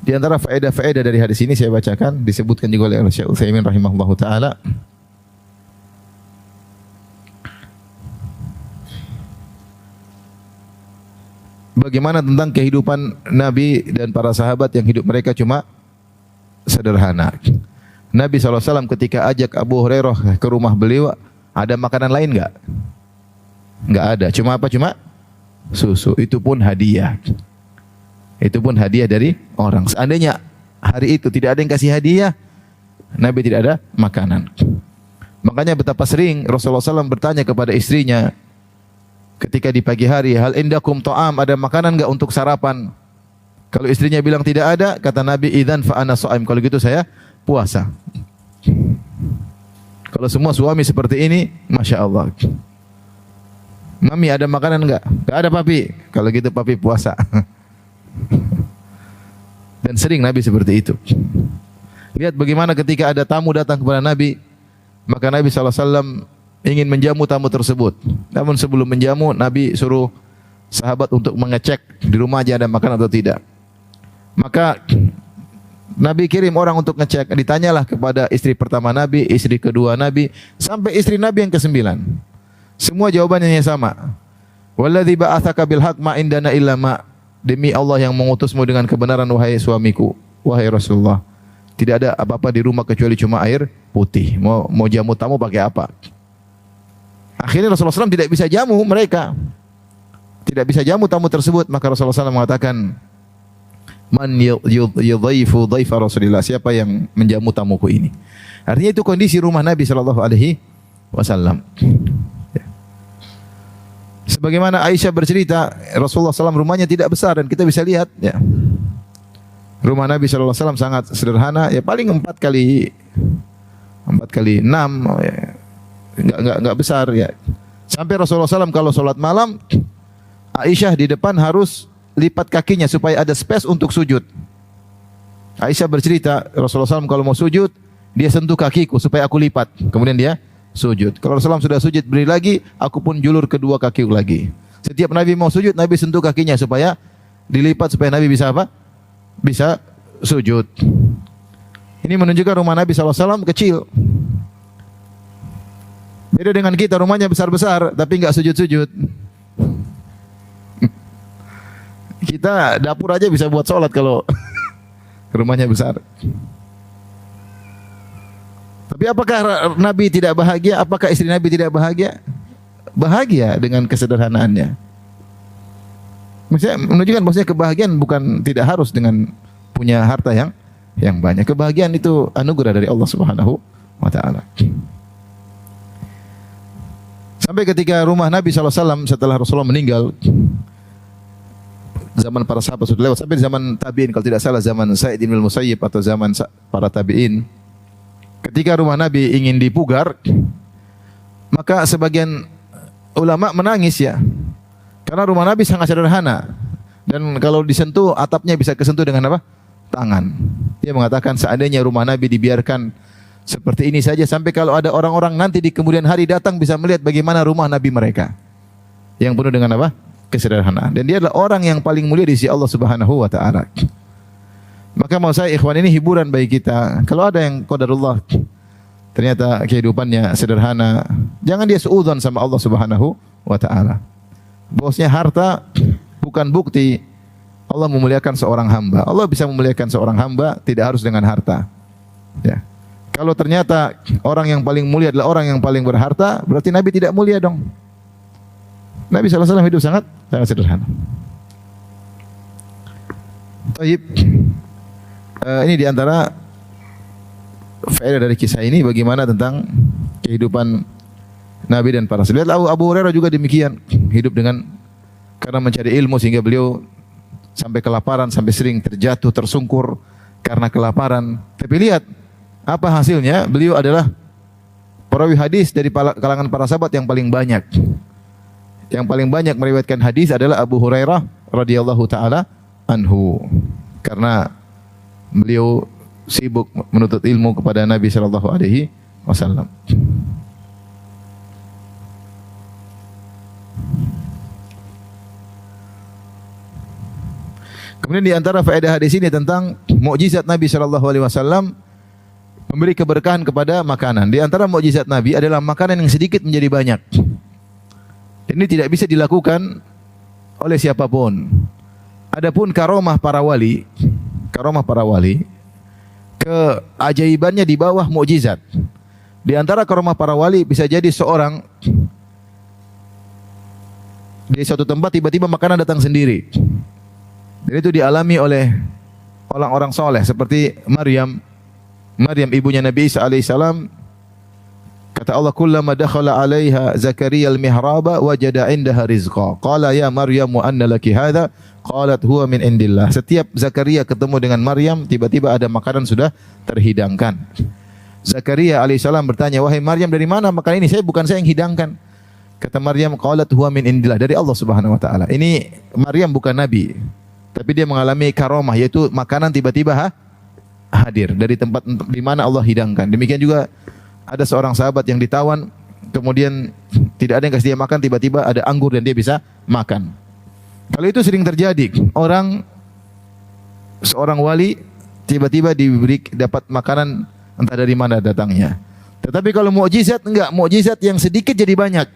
Di antara faedah-faedah dari hadis ini saya bacakan, disebutkan juga oleh Syekh Utsaimin rahimahullahu taala. Bagaimana tentang kehidupan Nabi dan para sahabat yang hidup mereka cuma sederhana. Nabi SAW ketika ajak Abu Hurairah ke rumah beliau, ada makanan lain enggak? Enggak ada. Cuma apa? Cuma susu. Itu pun hadiah. Itu pun hadiah dari orang. Seandainya hari itu tidak ada yang kasih hadiah, Nabi tidak ada makanan. Makanya betapa sering Rasulullah SAW bertanya kepada istrinya, ketika di pagi hari, hal indakum ta'am, ada makanan enggak untuk sarapan? Kalau istrinya bilang tidak ada, kata Nabi, idzan fa ana shaim, kalau gitu saya puasa. Kalau semua suami seperti ini, Masya Allah. Mami ada makanan enggak? Enggak ada papi. Kalau gitu papi puasa. Dan sering Nabi seperti itu. Lihat bagaimana ketika ada tamu datang kepada Nabi, maka Nabi SAW ingin menjamu tamu tersebut. Namun sebelum menjamu, Nabi suruh sahabat untuk mengecek di rumah aja ada makan atau tidak. Maka Nabi kirim orang untuk ngecek. Ditanyalah kepada istri pertama Nabi, istri kedua Nabi, sampai istri Nabi yang ke-9. Semua jawabannya sama. Walladzi ba'atsaka bil haqq ma indana illa ma. Demi Allah yang mengutusmu dengan kebenaran wahai suamiku, wahai Rasulullah. Tidak ada apa-apa di rumah kecuali cuma air putih. Mau jamu tamu pakai apa? Akhirnya Rasulullah SAW tidak bisa jamu mereka. Tidak bisa jamu tamu tersebut. Maka Rasulullah SAW mengatakan, Man yudhaifu dhaifa Rasulillah, siapa yang menjamu tamuku ini. Artinya itu kondisi rumah Nabi sallallahu alaihi wasallam. Sebagaimana Aisyah bercerita, Rasulullah SAW rumahnya tidak besar dan kita bisa lihat ya. Rumah Nabi sallallahu alaihi wasallam sangat sederhana, ya paling 4 kali 6 ya. Enggak besar ya. Sampai Rasulullah SAW kalau sholat malam, Aisyah di depan harus lipat kakinya supaya ada space untuk sujud. Aisyah bercerita, Rasulullah SAW kalau mau sujud, dia sentuh kakiku supaya aku lipat. Kemudian dia sujud. Kalau Rasulullah SAW sudah sujud, beri lagi, aku pun julur kedua kakiku lagi. Setiap Nabi mau sujud, Nabi sentuh kakinya supaya dilipat supaya Nabi bisa apa? Bisa sujud. Ini menunjukkan rumah Nabi SAW kecil. Beda dengan kita, rumahnya besar-besar tapi enggak sujud-sujud. Kita dapur aja bisa buat sholat kalau rumahnya besar. Tapi apakah Nabi tidak bahagia? Apakah istri Nabi tidak bahagia? Bahagia dengan kesederhanaannya. Maksudnya menunjukkan bahwasanya kebahagiaan bukan tidak harus dengan punya harta yang banyak. Kebahagiaan itu anugerah dari Allah Subhanahu wa taala. Sampai ketika rumah Nabi SAW setelah Rasulullah meninggal, zaman para sahabat sudah lewat, sampai zaman tabi'in, kalau tidak salah zaman Sa'id bin Musayyib atau zaman para tabi'in, ketika rumah Nabi ingin dipugar, maka sebagian ulama menangis ya, karena rumah Nabi sangat sederhana dan kalau disentuh atapnya bisa kesentuh dengan apa? Tangan. Dia mengatakan seandainya rumah Nabi dibiarkan seperti ini saja, sampai kalau ada orang-orang nanti di kemudian hari datang bisa melihat bagaimana rumah Nabi mereka yang penuh dengan apa? Kesederhanaan. Dan dia adalah orang yang paling mulia di sisi Allah Subhanahu wa taala. Maka mau saya ikhwan, ini hiburan bagi kita. Kalau ada yang qadarullah ternyata kehidupannya sederhana, jangan dia suudzon sama Allah Subhanahu wa taala. Bosnya harta bukan bukti Allah memuliakan seorang hamba. Allah bisa memuliakan seorang hamba tidak harus dengan harta. Ya. Kalau ternyata orang yang paling mulia adalah orang yang paling berharta, berarti Nabi tidak mulia dong. Nabi SAW hidup sangat sederhana. Baik. Ini diantara faedah dari kisah ini, bagaimana tentang kehidupan Nabi dan para sahabat. Abu Hurairah juga demikian, hidup dengan karena mencari ilmu sehingga beliau sampai kelaparan, sampai sering terjatuh, tersungkur karena kelaparan. Tapi lihat apa hasilnya, beliau adalah perawi hadis dari kalangan para sahabat yang paling banyak. Yang paling banyak meriwayatkan hadis adalah Abu Hurairah radhiyallahu taala anhu. Karena beliau sibuk menuntut ilmu kepada Nabi sallallahu alaihi wasallam. Kemudian di antara faedah hadis ini tentang mukjizat Nabi sallallahu alaihi wasallam memberi keberkahan kepada makanan. Di antara mukjizat Nabi adalah makanan yang sedikit menjadi banyak. Ini tidak bisa dilakukan oleh siapapun. Adapun karomah para wali, keajaibannya di bawah mukjizat. Di antara karomah para wali bisa jadi seorang di suatu tempat tiba-tiba makanan datang sendiri. Dan itu dialami oleh orang-orang soleh seperti Maryam ibunya Nabi Isa alaihissalam. Kata Allah, kullama dakhala 'alaiha Zakaria al-mihraba wajada 'indaha rizqa. Qala ya Maryam anna laki hadha? Qalat huwa min indillah. Setiap Zakaria ketemu dengan Maryam, tiba-tiba ada makanan sudah terhidangkan. Zakaria alaihissalam bertanya, wahai Maryam, dari mana makanan ini? Bukan saya yang hidangkan. Kata Maryam, qalat huwa min indillah, dari Allah Subhanahu wa taala. Ini Maryam bukan nabi, tapi dia mengalami karomah, yaitu makanan tiba-tiba hadir dari tempat di mana Allah hidangkan. Demikian juga ada seorang sahabat yang ditawan, kemudian tidak ada yang kasih dia makan, tiba-tiba ada anggur dan dia bisa makan. Kalau itu sering terjadi, seorang wali tiba-tiba dapat makanan entah dari mana datangnya. Tetapi kalau mukjizat enggak, mukjizat yang sedikit jadi banyak.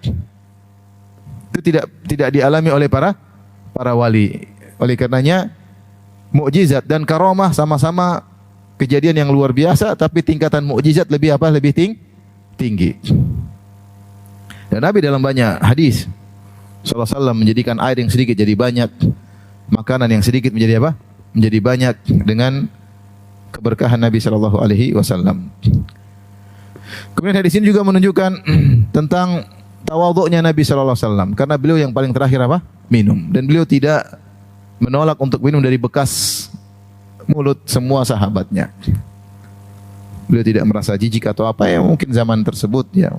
Itu tidak dialami oleh para wali. Oleh karenanya mukjizat dan karomah sama-sama kejadian yang luar biasa, tapi tingkatan mukjizat lebih tinggi. Dan Nabi dalam banyak hadis sallallahu alaihi wasallam menjadikan air yang sedikit jadi banyak, makanan yang sedikit menjadi apa? menjadi banyak dengan keberkahan Nabi sallallahu alaihi wasallam. Kemudian hadis ini juga menunjukkan tentang tawadhu'nya Nabi sallallahu alaihi wasallam karena beliau yang paling terakhir apa? Minum, dan beliau tidak menolak untuk minum dari bekas mulut semua sahabatnya. Beliau tidak merasa jijik atau apa, ya mungkin zaman tersebut ya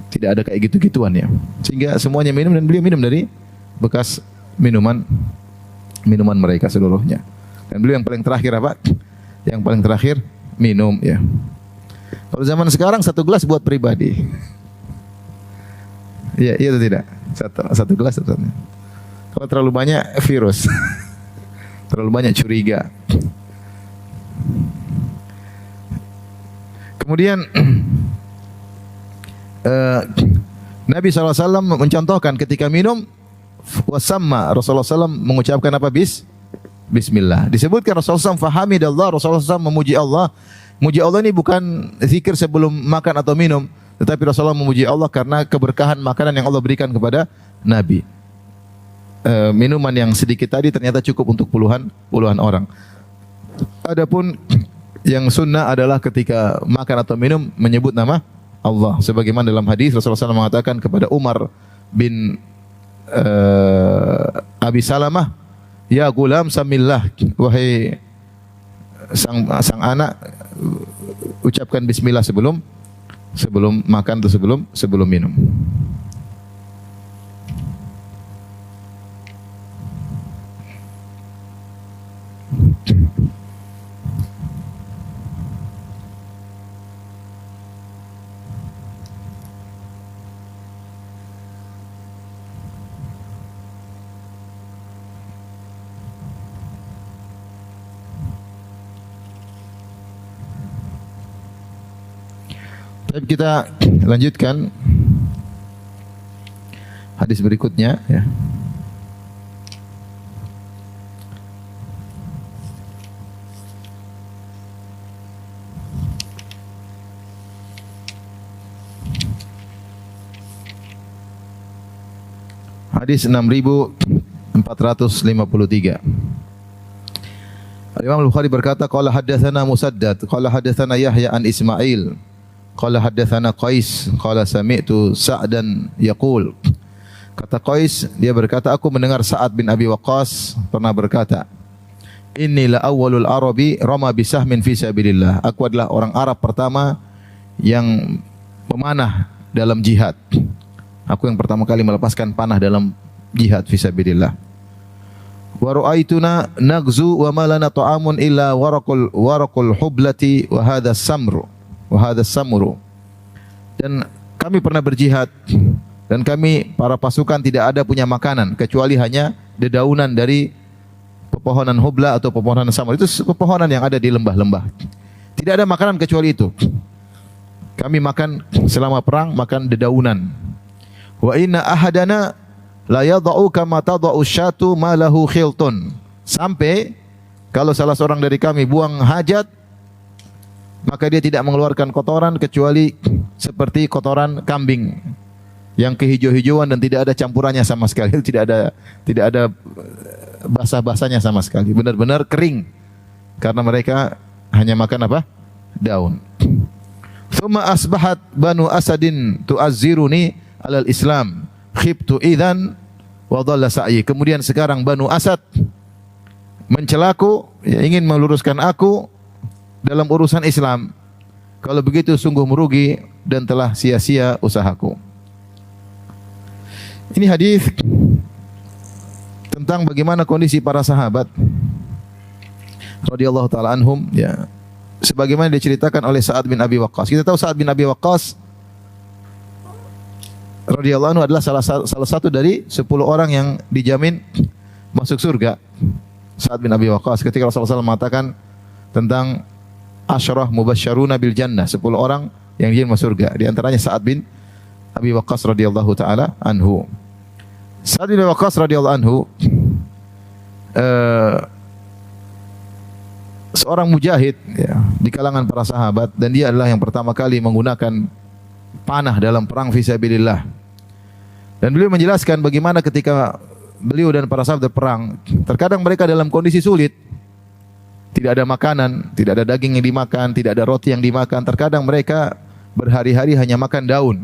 tidak ada kayak gitu-gituan ya. Sehingga semuanya minum dan beliau minum dari bekas minuman mereka seluruhnya. Dan beliau yang paling terakhir apa? Yang paling terakhir minum ya. Kalau zaman sekarang satu gelas buat pribadi. Iya, iya atau tidak? Satu gelas satu. Kalau terlalu banyak virus. Terlalu banyak curiga. Kemudian Nabi SAW mencontohkan ketika minum wasamma, Rasulullah SAW mengucapkan apa? Bismillah. Disebutkan Rasulullah SAW fahamidallah, Rasulullah SAW memuji Allah. Muji Allah ini bukan zikir sebelum makan atau minum, tetapi Rasulullah memuji Allah karena keberkahan makanan yang Allah berikan kepada Nabi. Minuman yang sedikit tadi ternyata cukup untuk puluhan orang. Adapun yang sunnah adalah ketika makan atau minum menyebut nama Allah. Sebagaimana dalam hadis Rasulullah SAW mengatakan kepada Umar bin Abi Salamah, ya gulam samillah, wahai sang anak, ucapkan bismillah sebelum makan atau sebelum minum. Baik, kita lanjutkan hadis berikutnya ya. Hadis 6453. Imam Al-Bukhari berkata, qala haddatsana Musaddad, qala haddatsana Yahya an Ismail, qala haddatsana Qais, qala sami'tu Sa'dan yaqul. Kata Qais, dia berkata, aku mendengar Sa'ad bin Abi Waqqas pernah berkata, inni la awwalul arabi rama bisahmin fi sabilillah. Aku adalah orang Arab pertama yang memanah dalam jihad. Aku yang pertama kali melepaskan panah dalam jihad fi sabilillah. Wa ra'aituna nagzu wa ma lana ta'amun illa waraqul hublati wa hadha samru. Dan kami pernah berjihad dan kami para pasukan tidak ada punya makanan kecuali hanya dedaunan dari pepohonan hubla atau pepohonan samur. Itu pepohonan yang ada di lembah-lembah. Tidak ada makanan kecuali itu. Kami makan selama perang, makan dedaunan. Wa inna ahadana la yadha'u kama tadha'u syatu ma lahu khiltun. Sampai kalau salah seorang dari kami buang hajat, maka dia tidak mengeluarkan kotoran kecuali seperti kotoran kambing yang kehijau-hijauan dan tidak ada campurannya sama sekali, tidak ada basah-basahnya sama sekali, benar-benar kering karena mereka hanya makan apa? Daun. Tsumma asbahat banu asadin tu'azziruni alal Islam, khibtu idzan wa dhalla sa'i. Kemudian sekarang Banu Asad mencelaku, ya, ingin meluruskan aku dalam urusan Islam. Kalau begitu sungguh merugi dan telah sia-sia usahaku. Ini hadis tentang bagaimana kondisi para sahabat radhiyallahu taala anhum, ya. Sebagaimana diceritakan oleh Sa'ad bin Abi Waqqas. Kita tahu Sa'ad bin Abi Waqqas radhiyallahu anhu adalah salah satu dari 10 orang yang dijamin masuk surga. Sa'ad bin Abi Waqqas, ketika Rasulullah SAW mengatakan tentang asyarah mubasysyaruna bil jannah, 10 orang yang dijamin masuk surga. Di antaranya Sa'ad bin Abi Waqqas radhiyallahu taala anhu. Sa'ad bin Abi Waqqas radhiyallahu anhu seorang mujahid, ya, di kalangan para sahabat, dan dia adalah yang pertama kali menggunakan panah dalam perang fisabilillah. Dan beliau menjelaskan bagaimana ketika beliau dan para sahabat berperang, terkadang mereka dalam kondisi sulit. Tidak ada makanan, tidak ada daging yang dimakan, tidak ada roti yang dimakan. Terkadang mereka berhari-hari hanya makan daun.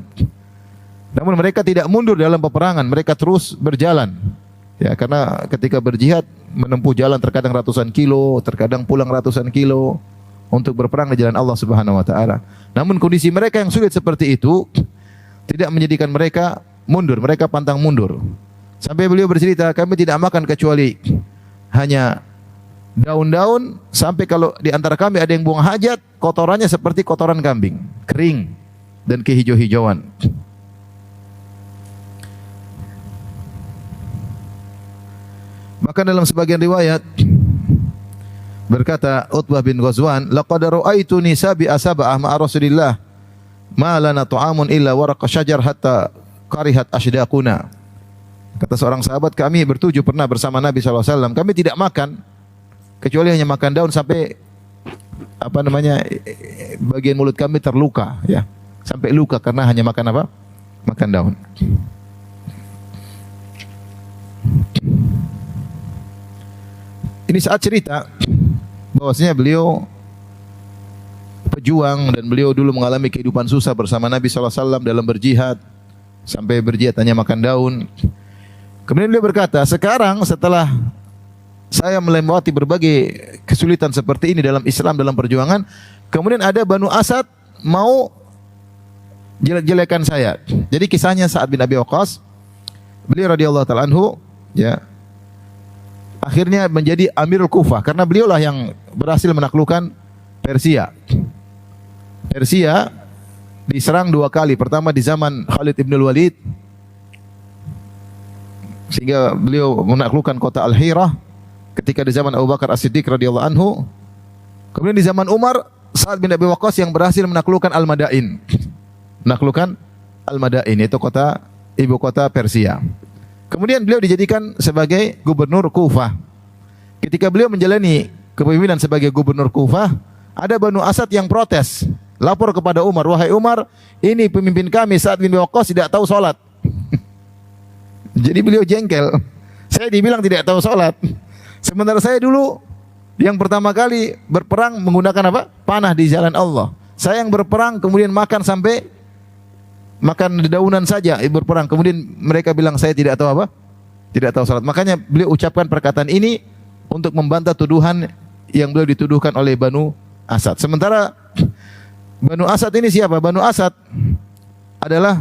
Namun mereka tidak mundur dalam peperangan, mereka terus berjalan. Ya, karena ketika berjihad menempuh jalan terkadang ratusan kilo, terkadang pulang ratusan kilo untuk berperang di jalan Allah Subhanahu wa taala. Namun kondisi mereka yang sulit seperti itu tidak menjadikan mereka mundur, mereka pantang mundur. Sampai beliau bercerita, kami tidak makan kecuali hanya daun-daun, sampai kalau di antara kami ada yang buang hajat, kotorannya seperti kotoran kambing, kering dan kehijau-hijauan. Bahkan dalam sebagian riwayat berkata Utbah bin Ghazwan, laqad ra'aituni sabi'a sab'ah ma'a Rasulillah ma lana ta'amun illa waraqa syajar hatta karihat ashdaquna. Kata seorang sahabat, kami bertujuh pernah bersama Nabi SAW, kami tidak makan kecuali hanya makan daun sampai bagian mulut kami terluka, ya, sampai luka karena hanya makan apa? Makan daun. Ini saat cerita bahwasanya beliau pejuang dan beliau dulu mengalami kehidupan susah bersama Nabi SAW dalam berjihad, sampai berjihad hanya makan daun. Kemudian beliau berkata, sekarang setelah saya melewati berbagai kesulitan seperti ini dalam Islam, dalam perjuangan, kemudian ada Banu Asad mau jelek-jelekan saya. Jadi kisahnya Sa'ad bin Abi Waqqas, beliau radhiyallahu ta'ala anhu, ya, akhirnya menjadi Amirul Kufah karena beliaulah yang berhasil menaklukkan Persia. Persia diserang dua kali. Pertama di zaman Khalid ibn Walid, sehingga beliau menaklukkan kota Al-Hirah ketika di zaman Abu Bakar As-Siddiq radhiyallahu anhu. Kemudian di zaman Umar, Sa'ad bin Abi Waqqas yang berhasil menaklukkan Al-Madain. Menaklukkan Al-Madain, itu kota ibu kota Persia. Kemudian beliau dijadikan sebagai gubernur Kufah. Ketika beliau menjalani kepemimpinan sebagai gubernur Kufah, ada Banu Asad yang protes, lapor kepada Umar, wahai Umar, ini pemimpin kami Sa'ad bin Abi Waqqas tidak tahu salat. Jadi beliau jengkel. Saya dibilang tidak tahu salat. Sementara saya dulu yang pertama kali berperang menggunakan apa? Panah di jalan Allah. Saya yang berperang kemudian makan sampai makan dedaunan saja berperang. Kemudian mereka bilang saya tidak tahu apa? Tidak tahu salat. Makanya beliau ucapkan perkataan ini untuk membantah tuduhan yang beliau dituduhkan oleh Banu Asad. Sementara Banu Asad ini siapa? Banu Asad adalah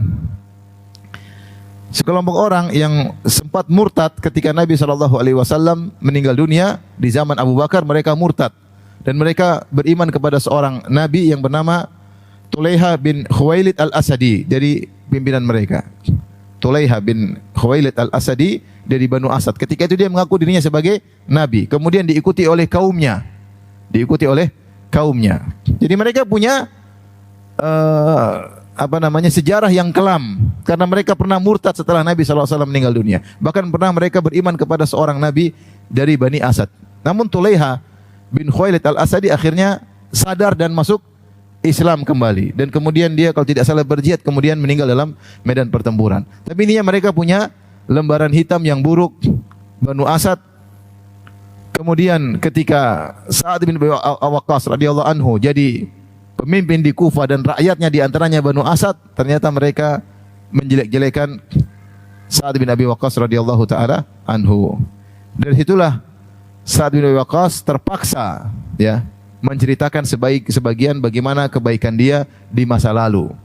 sekelompok orang yang sempat murtad ketika Nabi SAW meninggal dunia. Di zaman Abu Bakar mereka murtad dan mereka beriman kepada seorang Nabi yang bernama Tulaiha bin Khuwailid al-Asadi. Jadi pimpinan mereka Tulaiha bin Khuwailid al-Asadi dari Banu Asad. Ketika itu dia mengaku dirinya sebagai Nabi. Kemudian diikuti oleh kaumnya. Jadi mereka punya sejarah yang kelam karena mereka pernah murtad setelah Nabi SAW meninggal dunia. Bahkan pernah mereka beriman kepada seorang Nabi dari Bani Asad. Namun Tulaiha bin Khuwailid al-Asadi akhirnya sadar dan masuk Islam kembali. Dan kemudian dia kalau tidak salah berjihad, kemudian meninggal dalam medan pertempuran. Tapi ini mereka punya lembaran hitam yang buruk, Banu Asad. Kemudian ketika Sa'ad bin Abi Waqqas radhiyallahu anhu jadi pemimpin di Kufah dan rakyatnya di antaranya Banu Asad, ternyata mereka menjelek-jelekan Sa'ad bin Abi Waqqas radhiyallahu taala anhu. Dari situlah Sa'ad bin Abi Waqqas terpaksa, ya, menceritakan sebagian bagaimana kebaikan dia di masa lalu.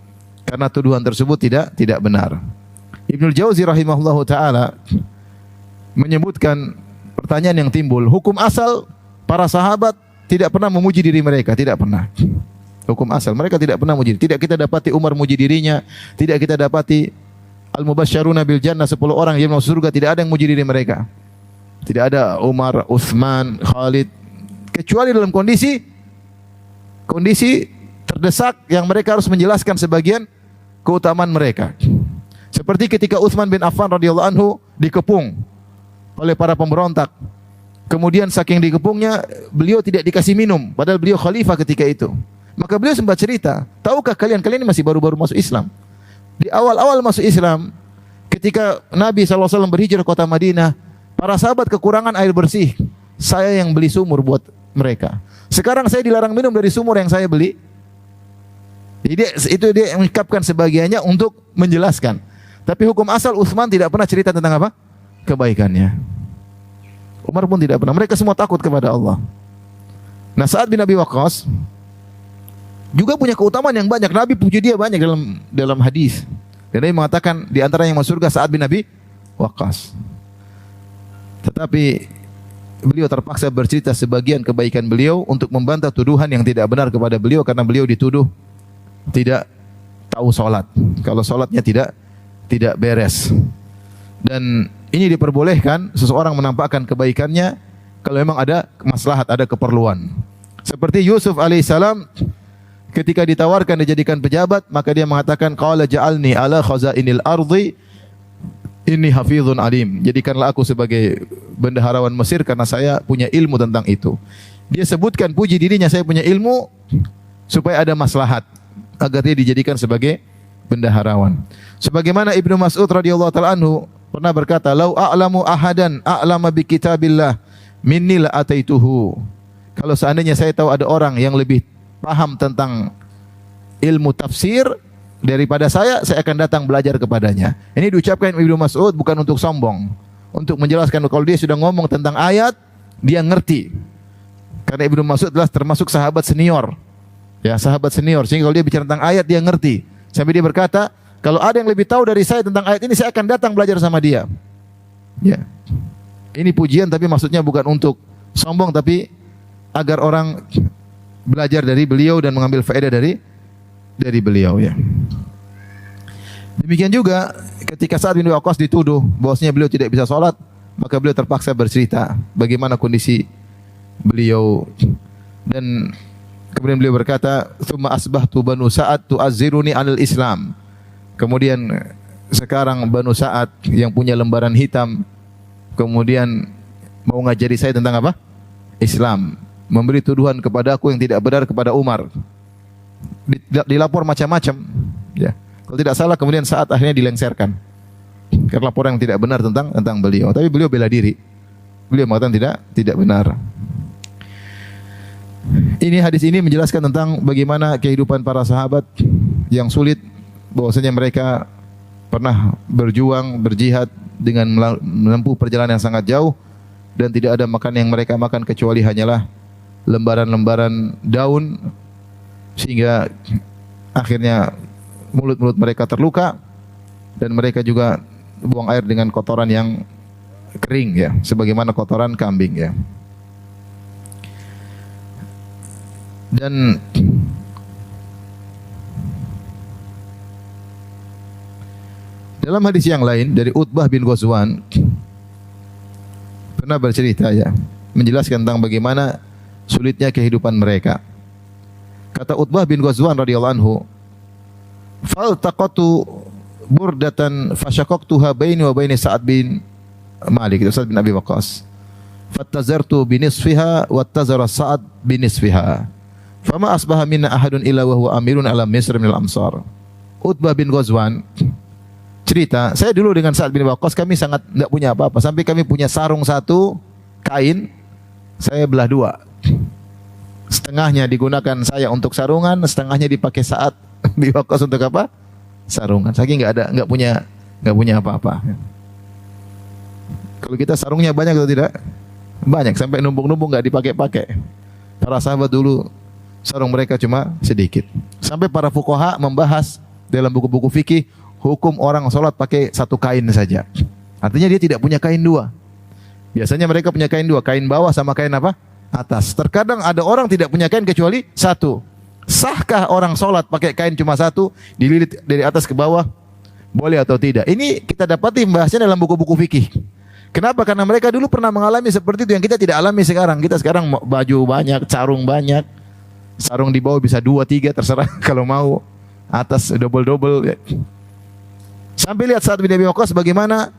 Karena tuduhan tersebut tidak benar. Ibnul Jauzi rahimahullahu taala menyebutkan pertanyaan yang timbul, hukum asal para sahabat tidak pernah memuji diri mereka, tidak pernah. Hukum asal mereka tidak pernah muji. Tidak kita dapati Umar muji dirinya, tidak kita dapati al-mubasysyaruna bil jannah 10 orang yang masuk surga, tidak ada yang muji diri mereka. Tidak ada Umar, Utsman, Khalid, kecuali dalam kondisi terdesak yang mereka harus menjelaskan sebagian keutamaan mereka. Seperti ketika Utsman bin Affan radhiyallahu anhu dikepung oleh para pemberontak. Kemudian saking dikepungnya beliau tidak dikasih minum padahal beliau khalifah ketika itu. Maka beliau sempat cerita, tahukah kalian ini masih baru-baru masuk Islam. Di awal-awal masuk Islam, Ketika Nabi SAW berhijrah ke kota Madinah, para sahabat kekurangan air bersih. Saya yang beli sumur buat mereka. Sekarang saya dilarang minum dari sumur yang saya beli. Jadi itu dia mengungkapkan sebagiannya untuk menjelaskan. Tapi hukum asal Utsman tidak pernah cerita tentang apa? Kebaikannya. Umar pun tidak pernah. Mereka semua takut kepada Allah. Nah, Sa'ad bin Abi Waqqas juga punya keutamaan yang banyak. Nabi puji dia banyak dalam hadis. Dan dia mengatakan di antara yang masuk surga Sa'ad bin Abi Waqqas. Tetapi beliau terpaksa bercerita sebagian kebaikan beliau untuk membantah tuduhan yang tidak benar kepada beliau karena beliau dituduh tidak tahu salat. Kalau salatnya tidak beres. Dan ini diperbolehkan seseorang menampakkan kebaikannya kalau memang ada maslahat, ada keperluan. Seperti Yusuf alaihissalam ketika ditawarkan dijadikan pejabat, maka dia mengatakan qala ja'alni ala khazainil ardi inni hafizun alim. Jadikanlah aku sebagai bendaharawan Mesir karena saya punya ilmu tentang itu. Dia sebutkan puji dirinya, saya punya ilmu supaya ada maslahat agar dia dijadikan sebagai bendaharawan. Sebagaimana Ibnu Mas'ud radhiyallahu taala anhu pernah berkata, "Lau a'lamu ahadan a'lama bi kitabillah minni la ataituhu." Kalau seandainya saya tahu ada orang yang lebih paham tentang ilmu tafsir daripada saya akan datang belajar kepadanya. Ini diucapkan Ibnu Mas'ud bukan untuk sombong, untuk menjelaskan kalau dia sudah ngomong tentang ayat, dia ngerti. Karena Ibnu Mas'ud adalah termasuk sahabat senior. Ya, sahabat senior. Sehingga kalau dia bicara tentang ayat, dia ngerti. Sampai dia berkata, kalau ada yang lebih tahu dari saya tentang ayat ini, saya akan datang belajar sama dia. Ya. Ini pujian tapi maksudnya bukan untuk sombong, tapi agar orang belajar dari beliau dan mengambil faedah dari beliau, ya. Demikian juga ketika Sa'ad bin Waqqas dituduh bahwasanya beliau tidak bisa sholat, maka beliau terpaksa bercerita bagaimana kondisi beliau, dan kemudian beliau berkata, "Tsumma asbahtu Banu Sa'ad tu'azziruni 'alal Islam." Kemudian sekarang Banu Sa'ad yang punya lembaran hitam kemudian mau ngajari saya tentang apa? Islam, memberi tuduhan kepada aku yang tidak benar kepada Umar. Dilapor macam-macam, ya. Kalau tidak salah kemudian Sa'ad akhirnya dilengserkan karena laporan yang tidak benar tentang beliau. Tapi beliau bela diri. Beliau mengatakan tidak benar. Ini hadis ini menjelaskan tentang bagaimana kehidupan para sahabat yang sulit, bahwasanya mereka pernah berjuang, berjihad dengan menempuh perjalanan yang sangat jauh dan tidak ada makan yang mereka makan kecuali hanyalah lembaran-lembaran daun, sehingga akhirnya mulut-mulut mereka terluka dan mereka juga buang air dengan kotoran yang kering, ya, sebagaimana kotoran kambing, ya. Dan dalam hadis yang lain dari Utbah bin Ghazwan pernah bercerita, ya, menjelaskan tentang bagaimana sulitnya kehidupan mereka. Kata Utbah bin Ghazwan radhiyallahu anhu, "Faltaqatu burdatan fashaqaqtuha baini wa baini Sa'ad bin Malik, Sa'ad bin Abi Waqqas. Fattazartu binisfiha wattazara Sa'ad binisfiha. Fama asbaha minna ahadun illa wa huwa amirun ala Misr minal Amsar." Utbah bin Ghazwan cerita, saya dulu dengan Sa'ad bin Waqqas kami sangat tidak punya apa-apa, sampai kami punya sarung satu, kain, saya belah dua. Setengahnya digunakan saya untuk sarungan, setengahnya dipakai Sa'ad bin Waqqas untuk apa? Sarungan. Saking nggak punya apa-apa. Kalau kita sarungnya banyak atau tidak? Banyak, sampai numpuk-numpuk nggak dipakai-pakai. Para sahabat dulu sarung mereka cuma sedikit. Sampai para fuqaha membahas dalam buku-buku fikih hukum orang sholat pakai satu kain saja. Artinya dia tidak punya kain dua. Biasanya mereka punya kain dua, kain bawah sama kain apa? Atas. Terkadang ada orang tidak punya kain kecuali satu. Sahkah orang sholat pakai kain cuma satu, dililit dari atas ke bawah? Boleh atau tidak? Ini kita dapati membahasnya dalam buku-buku fikih. Kenapa? Karena mereka dulu pernah mengalami seperti itu yang kita tidak alami sekarang. Kita sekarang baju banyak, sarung banyak. Sarung di bawah bisa 2, 3 terserah kalau mau. Atas double-double. Sampai lihat Sa'ad bin Abi Waqqas bagaimana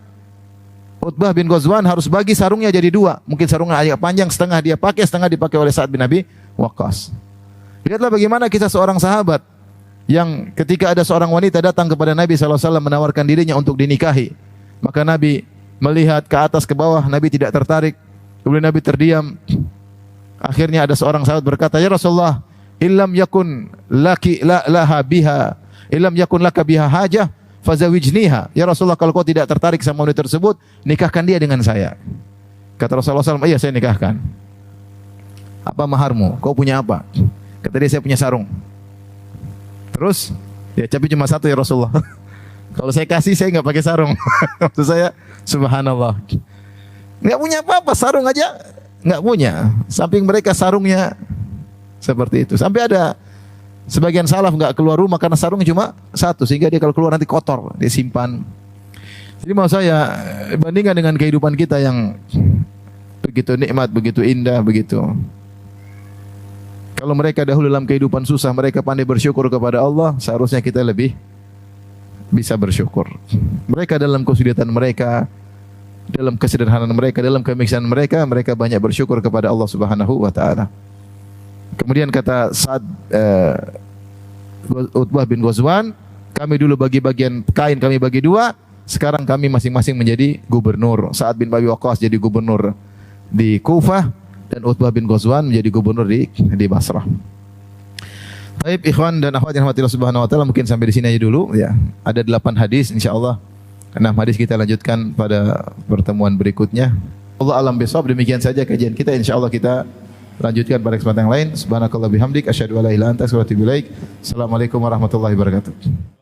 Utbah bin Ghazwan harus bagi sarungnya jadi dua. Mungkin sarungnya agak panjang, setengah dia pakai, setengah dipakai oleh Sa'ad bin Abi Waqqas. Lihatlah bagaimana kisah seorang sahabat yang ketika ada seorang wanita datang kepada Nabi SAW menawarkan dirinya untuk dinikahi, maka Nabi melihat ke atas ke bawah, Nabi tidak tertarik. Kemudian Nabi terdiam. Akhirnya ada seorang sahabat berkata, "Ya Rasulullah, illam yakun laka biha hajah fazawijniha." Ya Rasulullah, kalau kau tidak tertarik sama wanita tersebut, nikahkan dia dengan saya. Kata Rasulullah SAW, "Iya, saya nikahkan." "Apa maharmu? Kau punya apa?" Kata dia, "Saya punya sarung." Terus, "Ya, tapi cuma satu ya Rasulullah." "Kalau saya kasih, saya enggak pakai sarung." Maksud saya, subhanallah. Enggak punya apa-apa, sarung aja enggak punya. Samping mereka sarungnya seperti itu. Sampai ada sebagian salaf enggak keluar rumah karena sarungnya cuma satu, sehingga dia kalau keluar nanti kotor, dia simpan. Jadi mau saya bandingkan dengan kehidupan kita yang begitu nikmat, begitu indah, begitu. Kalau mereka dahulu dalam kehidupan susah, mereka pandai bersyukur kepada Allah, seharusnya kita lebih bisa bersyukur. Mereka dalam kesulitan mereka, dalam kesederhanaan mereka, dalam kemiskinan mereka, mereka banyak bersyukur kepada Allah Subhanahu wa taala. Kemudian kata Sa'ad Utbah bin Ghazwan, "Kami dulu bagi bagian kain, kami bagi dua, sekarang kami masing-masing menjadi gubernur." Sa'ad bin Abi Waqqas jadi gubernur di Kufah dan Utbah bin Ghazwan menjadi gubernur di Basrah. Baik, ikhwan dan akhwat yang rahmatillah subhanahu wa ta'ala, mungkin sampai di sini aja dulu ya. Ada 8 hadis, insyaallah 6 hadis kita lanjutkan pada pertemuan berikutnya. Allah alam bisawab, demikian saja kajian kita, insyaallah kita lanjutkan pada kesempatan yang lain. Subhanakallah bihamdik, asyhadu an la ilaha illa anta astaghfiruka wa atubu ilaik. Assalamualaikum warahmatullahi wabarakatuh.